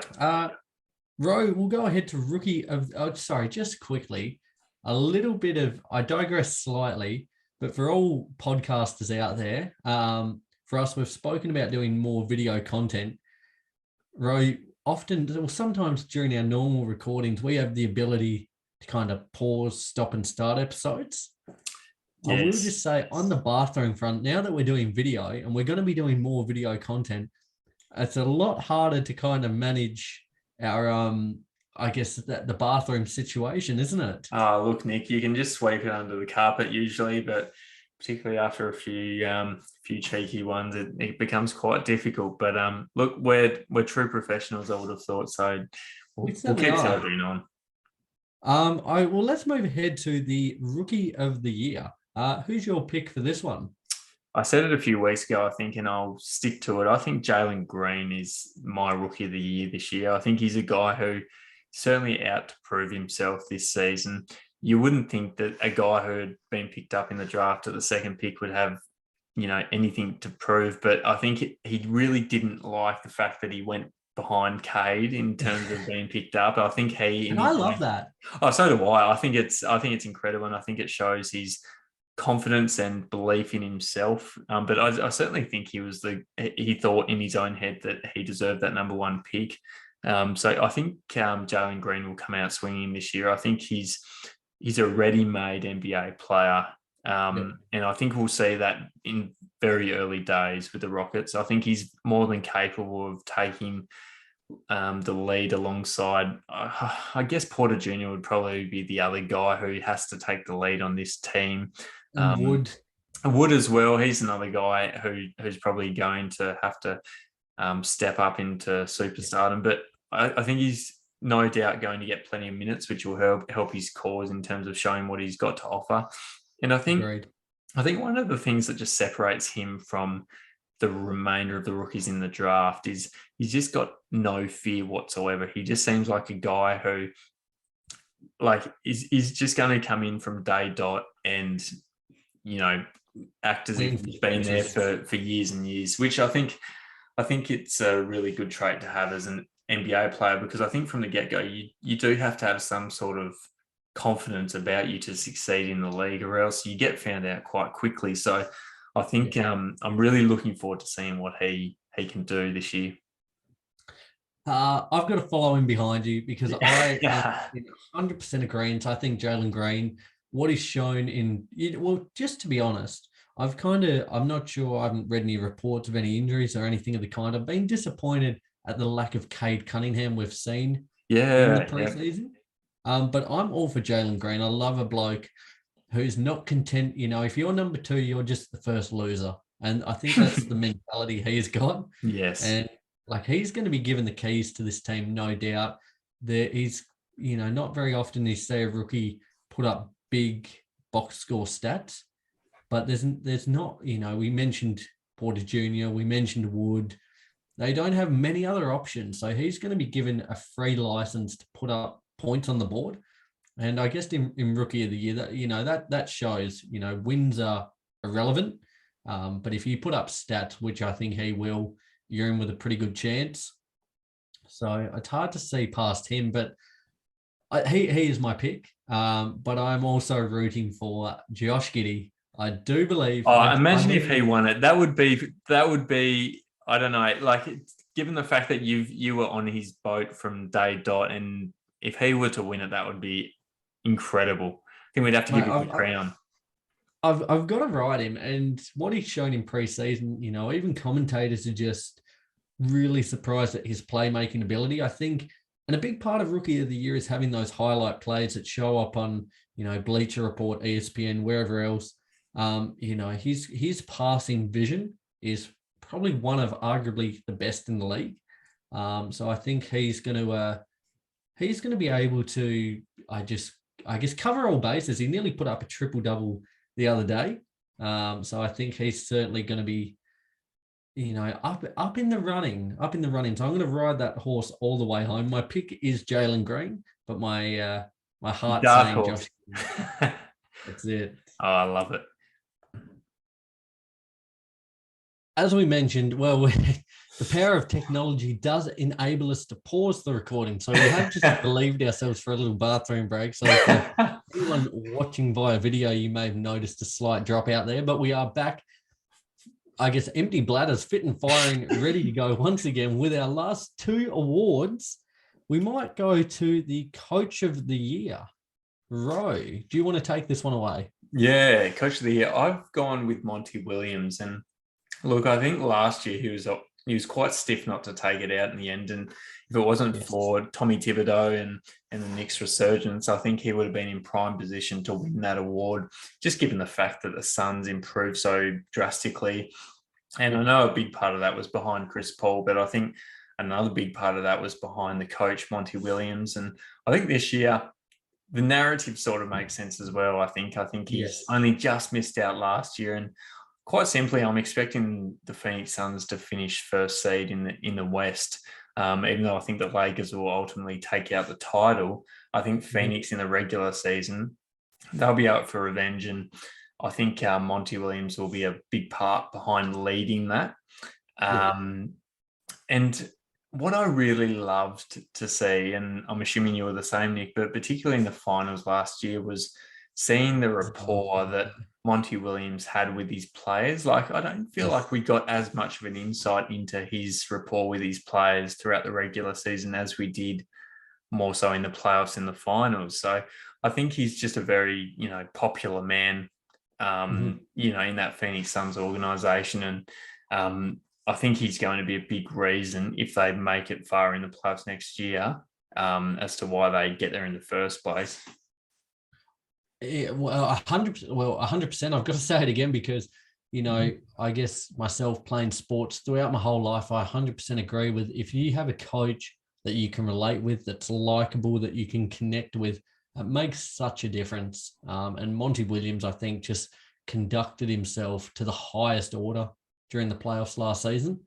Ro, we'll go ahead to just quickly, a little bit of, I digress slightly, but for all podcasters out there, for us, we've spoken about doing more video content. Ro, sometimes during our normal recordings, we have the ability to kind of pause, stop and start episodes. Yes. I will just say on the bathroom front, now that we're doing video and we're going to be doing more video content, it's a lot harder to kind of manage our, the bathroom situation, isn't it? Look, Nick, you can just sweep it under the carpet usually, but particularly after a few cheeky ones, it becomes quite difficult. But look, we're true professionals, I would have thought. So we'll keep soldiering on. Let's move ahead to the Rookie of the Year. Who's your pick for this one? I said it a few weeks ago, I think, and I'll stick to it. I think Jalen Greene is my Rookie of the Year this year. I think he's a guy who's certainly out to prove himself this season. You wouldn't think that a guy who had been picked up in the draft at the second pick would have, anything to prove. But I think he really didn't like the fact that he went behind Cade in terms of being picked up. I think and I love that. Oh, so do I. I think it's incredible, and I think it shows his confidence and belief in himself. But I certainly think he thought in his own head that he deserved that number one pick. So I think Jalen Greene will come out swinging this year. I think he's a ready-made NBA player. And I think we'll see that in very early days with the Rockets. I think he's more than capable of taking the lead alongside, I guess Porter Jr. would probably be the other guy who has to take the lead on this team. Wood as well. He's another guy who's probably going to have to step up into superstardom. But I think he's no doubt going to get plenty of minutes, which will help his cause in terms of showing what he's got to offer. And I think one of the things that just separates him from the remainder of the rookies in the draft is he's just got no fear whatsoever. He just seems like a guy who is just going to come in from day dot and, act as if he's been there for years and years, which I think it's a really good trait to have as an NBA player, because I think from the get-go, you do have to have some sort of confidence about you to succeed in the league, or else you get found out quite quickly. So I think I'm really looking forward to seeing what he can do this year. I've got to follow him behind you because I am 100% agreement. I think Jalen Greene, what he's shown just to be honest, I'm not sure, I haven't read any reports of any injuries or anything of the kind. I've been disappointed at the lack of Cade Cunningham we've seen in the preseason. But I'm all for Jalen Greene. I love a bloke who's not content. If you're number two, you're just the first loser. And I think that's the mentality he's got. Yes. And he's going to be given the keys to this team, no doubt. Not very often you see a rookie put up big box score stats, but there's not, we mentioned Porter Jr., we mentioned Wood. They don't have many other options. So he's going to be given a free license to put up points on the board. And I guess in Rookie of the Year, that shows, wins are irrelevant. But if you put up stats, which I think he will, you're in with a pretty good chance. So it's hard to see past him, but he is my pick. But I'm also rooting for Josh Giddey. I do believe. Imagine if he won it. That would be. I don't know. Given the fact that you were on his boat from day dot, and if he were to win it, that would be incredible. I think we'd have to give him the crown. I've got to ride him, and what he's shown in preseason, even commentators are just really surprised at his playmaking ability. I think, and a big part of Rookie of the Year is having those highlight plays that show up on, Bleacher Report, ESPN, wherever else. His passing vision is probably one of arguably the best in the league. So I think he's going to be able to, I guess, cover all bases. He nearly put up a triple-double the other day. So I think he's certainly going to be, up in the running. So I'm going to ride that horse all the way home. My pick is Jalen Greene, but my heart's saying Josh. That's it. Oh, I love it. As we mentioned, the power of technology does enable us to pause the recording. So we have just relieved ourselves for a little bathroom break. So anyone watching via video, you may have noticed a slight drop out there, but we are back. I guess empty bladders, fit and firing, ready to go once again with our last two awards. We might go to the Coach of the Year. Row, do you want to take this one away? Yeah, Coach of the Year. I've gone with Monty Williams, and look, I think last year he was quite stiff not to take it out in the end. And if it wasn't for Tommy Thibodeau and the Knicks resurgence, I think he would have been in prime position to win that award, just given the fact that the Suns improved so drastically. And I know a big part of that was behind Chris Paul, but I think another big part of that was behind the coach, Monty Williams. And I think this year, the narrative sort of makes sense as well. I think he's only just missed out last year, and quite simply, I'm expecting the Phoenix Suns to finish first seed in the West. Even though I think the Lakers will ultimately take out the title, I think Mm-hmm. Phoenix in the regular season, they'll be out for revenge. And I think Monty Williams will be a big part behind leading that. And what I really loved to see, and I'm assuming you were the same, Nick, but particularly in the finals last year, was seeing the rapport that Monty Williams had with his players. Like, I don't feel like we got as much of an insight into his rapport with his players throughout the regular season as we did more so in the playoffs and the finals. So I think he's just a very, popular man, in that Phoenix Suns organization. And I think he's going to be a big reason if they make it far in the playoffs next year, as to why they get there in the first place. Yeah, well, 100%. Well, 100%. I've got to say it again because, I guess myself playing sports throughout my whole life, I 100% agree with if you have a coach that you can relate with, that's likable, that you can connect with, it makes such a difference. And Monty Williams, I think, just conducted himself to the highest order during the playoffs last season.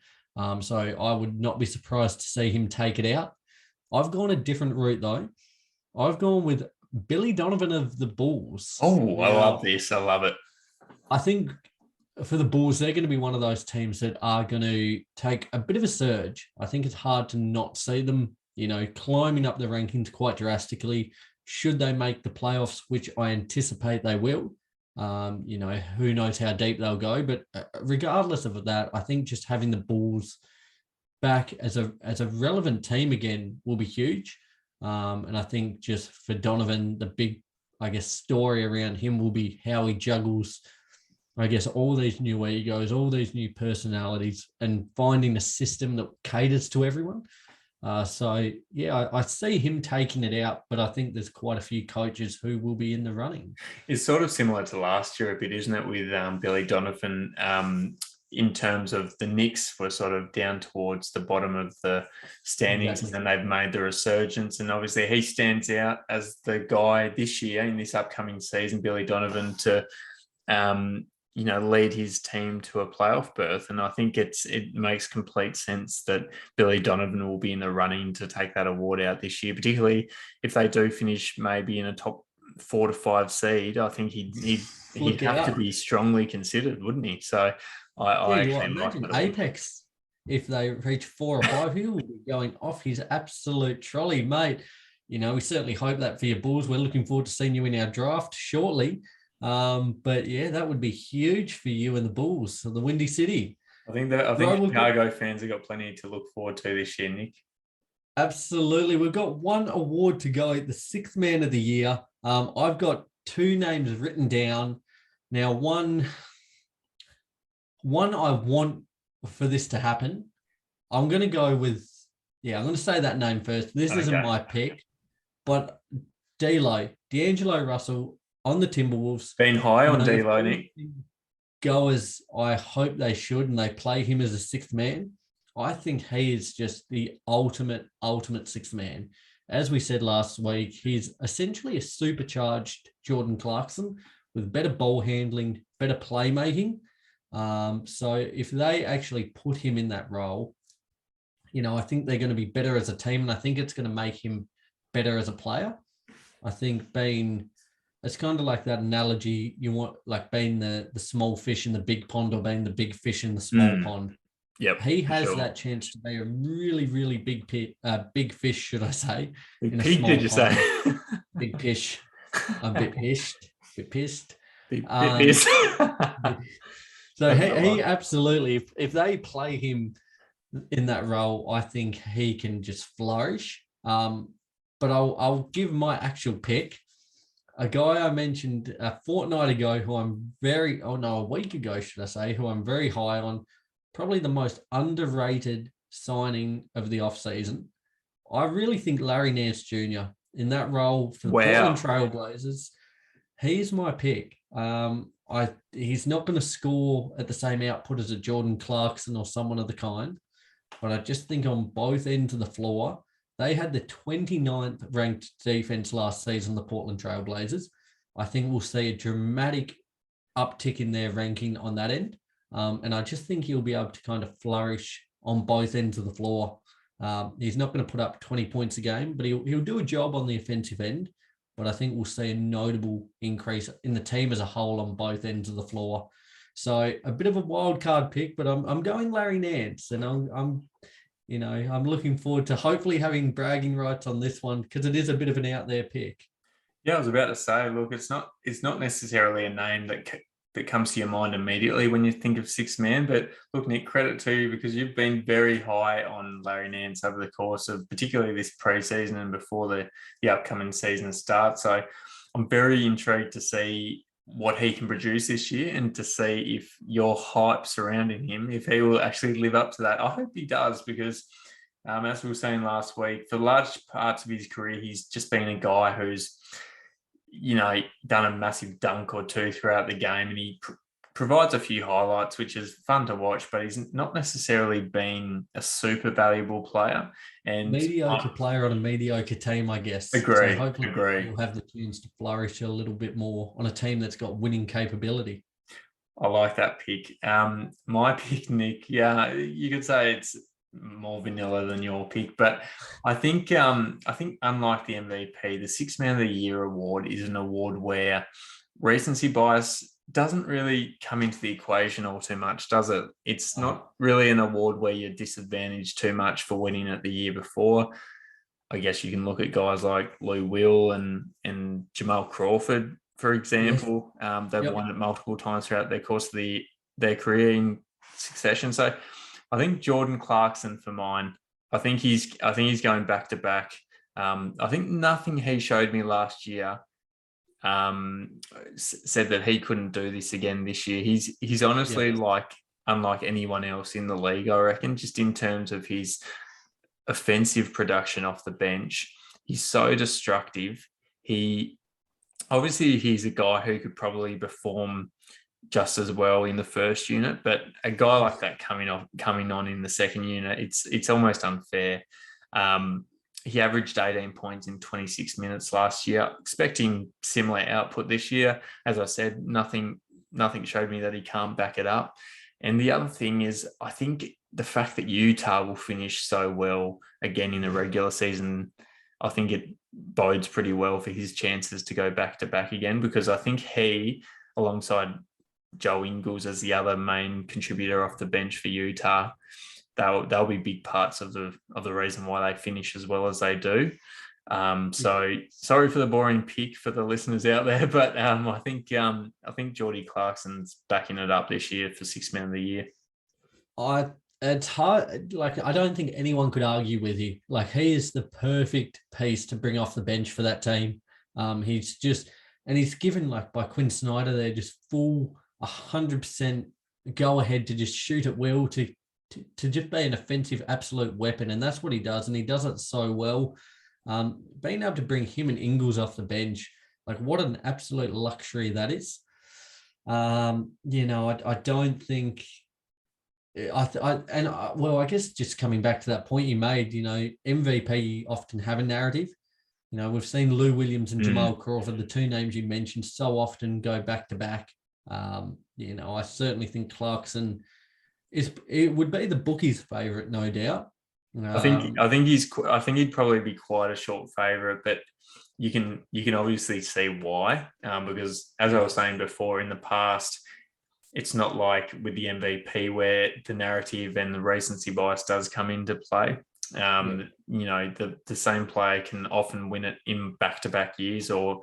So I would not be surprised to see him take it out. I've gone a different route, though. I've gone with Billy Donovan of the Bulls. Oh, I love this. I love it. I think for the Bulls, they're going to be one of those teams that are going to take a bit of a surge. I think it's hard to not see them, climbing up the rankings quite drastically. Should they make the playoffs, which I anticipate they will, who knows how deep they'll go. But regardless of that, I think just having the Bulls back as a relevant team again will be huge. And I think just for Donovan, the big, story around him will be how he juggles, all these new egos, all these new personalities, and finding a system that caters to everyone. I see him taking it out, but I think there's quite a few coaches who will be in the running. It's sort of similar to last year a bit, isn't it, with Billy Donovan, in terms of the Knicks were sort of down towards the bottom of the standings, exactly. And then they've made the resurgence. And obviously he stands out as the guy this year in this upcoming season, Billy Donovan, to lead his team to a playoff berth. And I think it makes complete sense that Billy Donovan will be in the running to take that award out this year, particularly if they do finish maybe in a top 4 to 5 seed. I think he'd have to be strongly considered, wouldn't he? So I actually imagine Apex, if they reach 4 or 5, he will be going off his absolute trolley, mate. We certainly hope that for your Bulls. We're looking forward to seeing you in our draft shortly. But yeah, that would be huge for you and the Bulls, so the Windy City. I think Chicago fans have got plenty to look forward to this year, Nick. Absolutely. We've got one award to go, the 6th man of the year. I've got 2 names written down. Now, one I want for this to happen. I'm going to go with, I'm going to say that name first. This isn't my pick, but D'Angelo Russell on the Timberwolves. Been high on D'Lo, Nick. Go as I hope they should, and they play him as a 6th man. I think he is just the ultimate 6th man. As we said last week, he's essentially a supercharged Jordan Clarkson with better ball handling, better playmaking. So if they actually put him in that role, I think they're going to be better as a team, and I think it's going to make him better as a player. I think it's kind of like that analogy you want, like being the small fish in the big pond or being the big fish in the small pond. Yep. He has that chance to be a really, really big fish, should I say? Big pig, did you say? Big fish. I'm a bit pissed. Bit pissed. So he absolutely, if they play him in that role, I think he can just flourish. But I'll give my actual pick. A guy I mentioned a fortnight ago a week ago, should I say, who I'm very high on, probably the most underrated signing of the offseason. I really think Larry Nance Jr. in that role for the Portland Trailblazers, he's my pick. He's not going to score at the same output as a Jordan Clarkson or someone of the kind, but I just think on both ends of the floor, they had the 29th ranked defense last season, the Portland Trailblazers. I think we'll see a dramatic uptick in their ranking on that end. And I just think he'll be able to kind of flourish on both ends of the floor. He's not going to put up 20 points a game, but he'll do a job on the offensive end. But I think we'll see a notable increase in the team as a whole on both ends of the floor. So a bit of a wild card pick, but I'm going Larry Nance, and I'm looking forward to hopefully having bragging rights on this one because it is a bit of an out there pick. Yeah, I was about to say, look, it's not necessarily a name that comes to your mind immediately when you think of six man, but look, Nick, credit to you because you've been very high on Larry Nance over the course of particularly this preseason and before the upcoming season starts. So I'm very intrigued to see what he can produce this year and to see if your hype surrounding him, if he will actually live up to that. I hope he does because as we were saying last week, for large parts of his career, he's just been a guy who's, done a massive dunk or two throughout the game, and he provides a few highlights, which is fun to watch, but he's not necessarily been a super valuable player. And mediocre player on a mediocre team, I guess. Agree. So hopefully he'll have the chance to flourish a little bit more on a team that's got winning capability. I like that pick. My pick, Nick, yeah, you could say it's more vanilla than your pick, but I think unlike the MVP, the Six Man of the Year award is an award where recency bias doesn't really come into the equation all too much, does it? It's not really an award where you're disadvantaged too much for winning it the year before. I guess you can look at guys like Lou Will and Jamal Crawford, for example. They've won it multiple times throughout their course of their career in succession. So I think Jordan Clarkson for mine. I think he's going back to back. I think nothing he showed me last year said that he couldn't do this again this year. He's honestly unlike anyone else in the league, I reckon, just in terms of his offensive production off the bench. He's so destructive. He's a guy who could probably perform just as well in the first unit, but a guy like that coming on in the second unit, it's almost unfair. He averaged 18 points in 26 minutes last year, expecting similar output this year. As I said, nothing showed me that he can't back it up. And the other thing is, I think the fact that Utah will finish so well again in the regular season, I think it bodes pretty well for his chances to go back to back again, because I think he, alongside Joe Ingles as the other main contributor off the bench for Utah, they'll be big parts of the reason why they finish as well as they do. So sorry for the boring pick for the listeners out there, but I think Jordy Clarkson's backing it up this year for Six Man of the Year. It's hard. Like, I don't think anyone could argue with you. Like, he is the perfect piece to bring off the bench for that team. He's given, like, by Quinn Snyder, they're just full 100% go ahead to just shoot at will, to just be an offensive absolute weapon. And that's what he does. And he does it so well. Being able to bring him and Ingles off the bench, like, what an absolute luxury that is. I don't think, I guess just coming back to that point you made, MVP often have a narrative. We've seen Lou Williams and Jamal Crawford, the two names you mentioned, so often go back to back. I certainly think Clarkson would be the bookies' favorite, no doubt. I think he'd probably be quite a short favorite, but you can obviously see why, because as I was saying before, in the past, it's not like with the MVP where the narrative and the recency bias does come into play. The same player can often win it in back-to-back years, or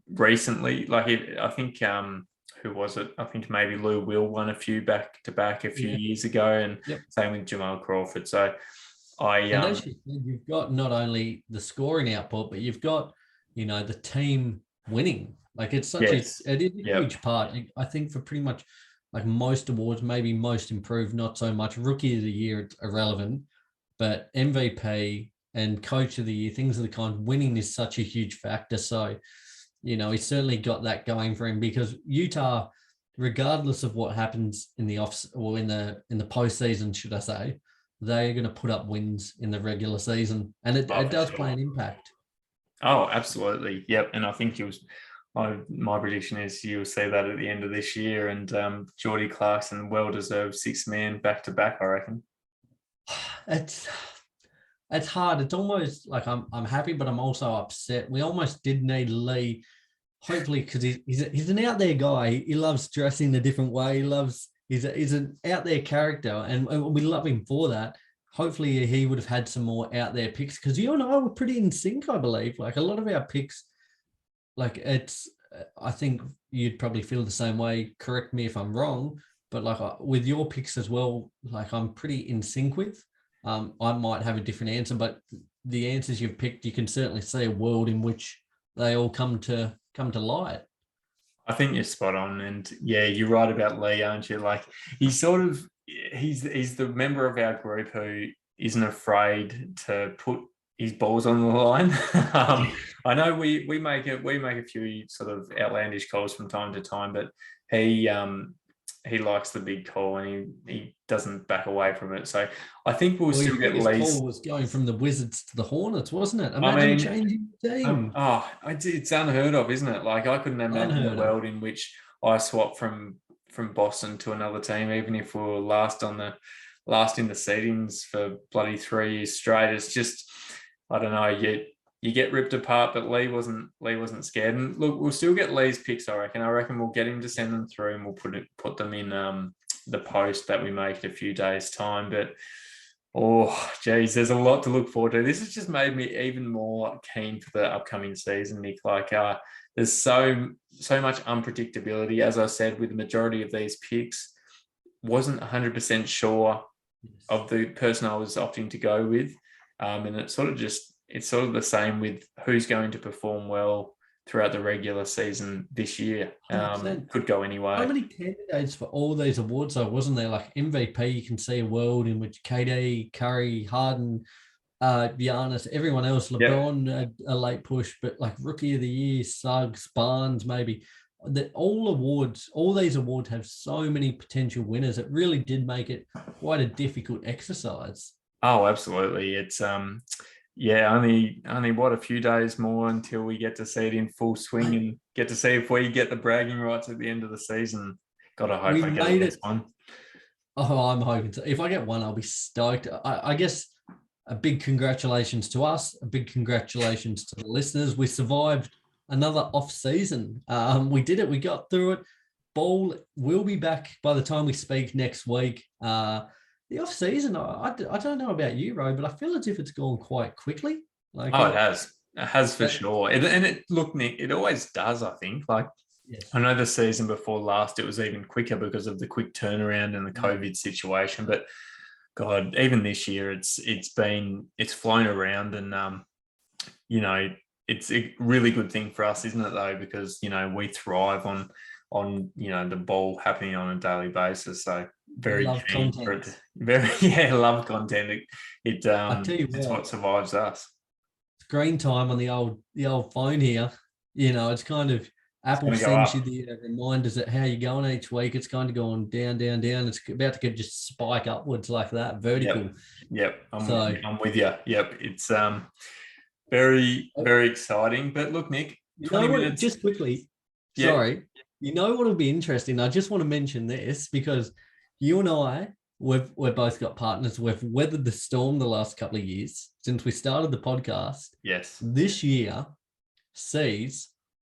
recently, I think who was it? I think maybe Lou Will won a few back-to-back a few years ago, and same with Jamal Crawford. So as you said, you've got not only the scoring output, but you've got the team winning. Like, it's such it is a huge part. I think for pretty much like most awards, maybe most improved, not so much. Rookie of the Year, it's irrelevant, but MVP and Coach of the Year, things of the kind, winning is such a huge factor. So, he's certainly got that going for him, because Utah, regardless of what happens in the in the postseason, should I say, they are going to put up wins in the regular season, and it does play an impact. Oh, absolutely. Yep. And I think my prediction is you'll see that at the end of this year, and Jordy Clarkson, well-deserved six-man back-to-back, I reckon. It's hard. It's almost like I'm happy, but I'm also upset. We almost did need Lee, hopefully, because he's an out there guy. He loves dressing a different way. He's an out there character, and we love him for that. Hopefully, he would have had some more out there picks, because you and I were pretty in sync, I believe. Like a lot of our picks, like I think you'd probably feel the same way. Correct me if I'm wrong, but like with your picks as well, like I'm pretty in sync with. I might have a different answer, but the answers you've picked, you can certainly see a world in which they all come to light. I think you're spot on, and yeah, you're right about Lee, aren't you? Like he's the member of our group who isn't afraid to put his balls on the line. I know we make a few sort of outlandish calls from time to time, but he likes the big call, and he doesn't back away from it. So I think we'll still get Lee's. Call was going from the Wizards to the Hornets, wasn't it? Imagine changing the team. It's unheard of, isn't it? Like I couldn't imagine a world in which I swap from Boston to another team, even if we were last in the seedings for bloody 3 years straight. It's just, I don't know. You get ripped apart, but Lee wasn't scared. And look, we'll still get Lee's picks, I reckon. I reckon we'll get him to send them through, and we'll put them in the post that we make in a few days' time. But geez, there's a lot to look forward to. This has just made me even more keen for the upcoming season, Nick. Like there's so much unpredictability. As I said, with the majority of these picks, wasn't 100% sure of the person I was opting to go with. And it's sort of the same with who's going to perform well throughout the regular season this year. Could go anyway. How many candidates for all these awards though, wasn't there? Like MVP, you can see a world in which KD, Curry, Harden, Giannis, everyone else, LeBron, a late push, but like Rookie of the Year, Suggs, Barnes, maybe. All these awards have so many potential winners. It really did make it quite a difficult exercise. Oh, absolutely. It's only what, a few days more until we get to see it in full swing and get to see if we get the bragging rights at the end of the season. Gotta hope I get this one. Oh, I'm hoping to. If I get one, I'll be stoked. I guess a big congratulations to us. A big congratulations to the listeners. We survived another off season. We did it. We got through it. Ball will be back by the time we speak next week. The off season, I don't know about you, Ro, but I feel as if it's gone quite quickly. It has. It has for sure. Look, Nick, it always does, I think. Like, yes. I know the season before last, it was even quicker because of the quick turnaround and the COVID situation. But God, even this year, it's flown around, and it's a really good thing for us, isn't it? Though, because we thrive on the ball happening on a daily basis. So very keen for it. Love content. It's what survives us. Screen time on the old phone here. It's kind of Apple sends you the reminders at how you're going each week. It's kind of going down, down, down. It's about to get just spike upwards like that, vertical. Yep. I'm with you. Yep. It's very, very exciting. But look, Nick, 20 minutes. Just quickly. Yep. Sorry. You know what will be interesting? I just want to mention this because you and I, we've both got partners. We've weathered the storm the last couple of years since we started the podcast. Yes. This year sees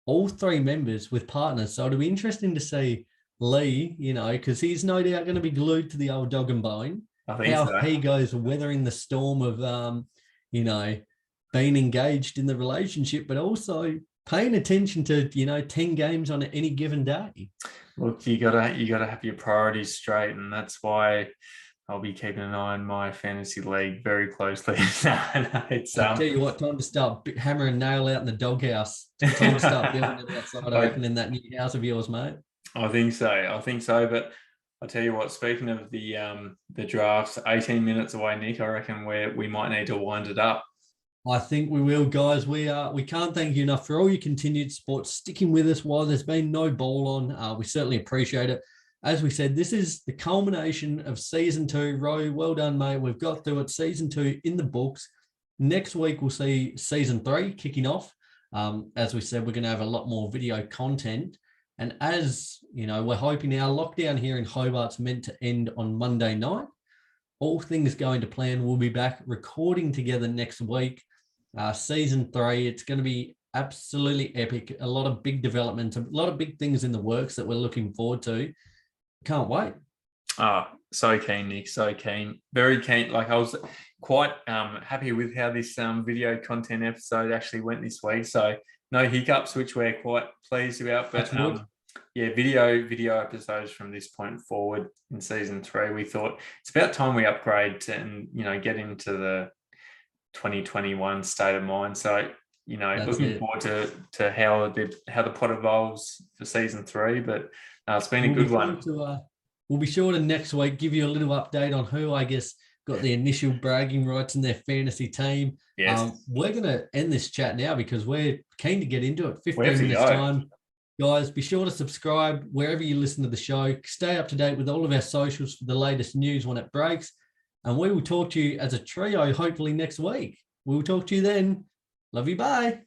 all three members with partners. So it'll be interesting to see Lee, because he's no doubt going to be glued to the old dog and bone. I think so. He goes weathering the storm of, being engaged in the relationship, but also paying attention to 10 games on any given day. Look, you gotta have your priorities straight, and that's why I'll be keeping an eye on my fantasy league very closely. It's I'll tell you what, time to start hammer and nail out in the doghouse. Time to start building it outside, I reckon, in that new house of yours, mate. I think so. But I'll tell you what, speaking of the drafts, 18 minutes away, Nick, I reckon we might need to wind it up. I think we will, guys. We can't thank you enough for all your continued support, sticking with us while there's been no ball on. We certainly appreciate it. As we said, this is the culmination of season 2. Ro, well done, mate. We've got through it. Season 2 in the books. Next week, we'll see season 3 kicking off. As we said, we're going to have a lot more video content. And as we're hoping our lockdown here in Hobart's meant to end on Monday night. all things going to plan, we'll be back recording together next week. Season 3, it's going to be absolutely epic. A lot of big development, a lot of big things in the works that we're looking forward to. Can't wait. Oh, so keen, Nick. So keen. Very keen. Like, I was quite happy with how this video content episode actually went this week. So no hiccups, which we're quite pleased about. But yeah, video episodes from this point forward in season 3. We thought it's about time we upgrade and get into the 2021 state of mind. So looking forward to how the pod evolves for season 3. But it's been a good one. We'll be sure to next week give you a little update on who, I guess, got the initial bragging rights in their fantasy team. Yes. We're going to end this chat now because we're keen to get into it. 15 minutes time. Guys, be sure to subscribe wherever you listen to the show. Stay up to date with all of our socials for the latest news when it breaks. And we will talk to you as a trio hopefully next week. We will talk to you then. Love you. Bye.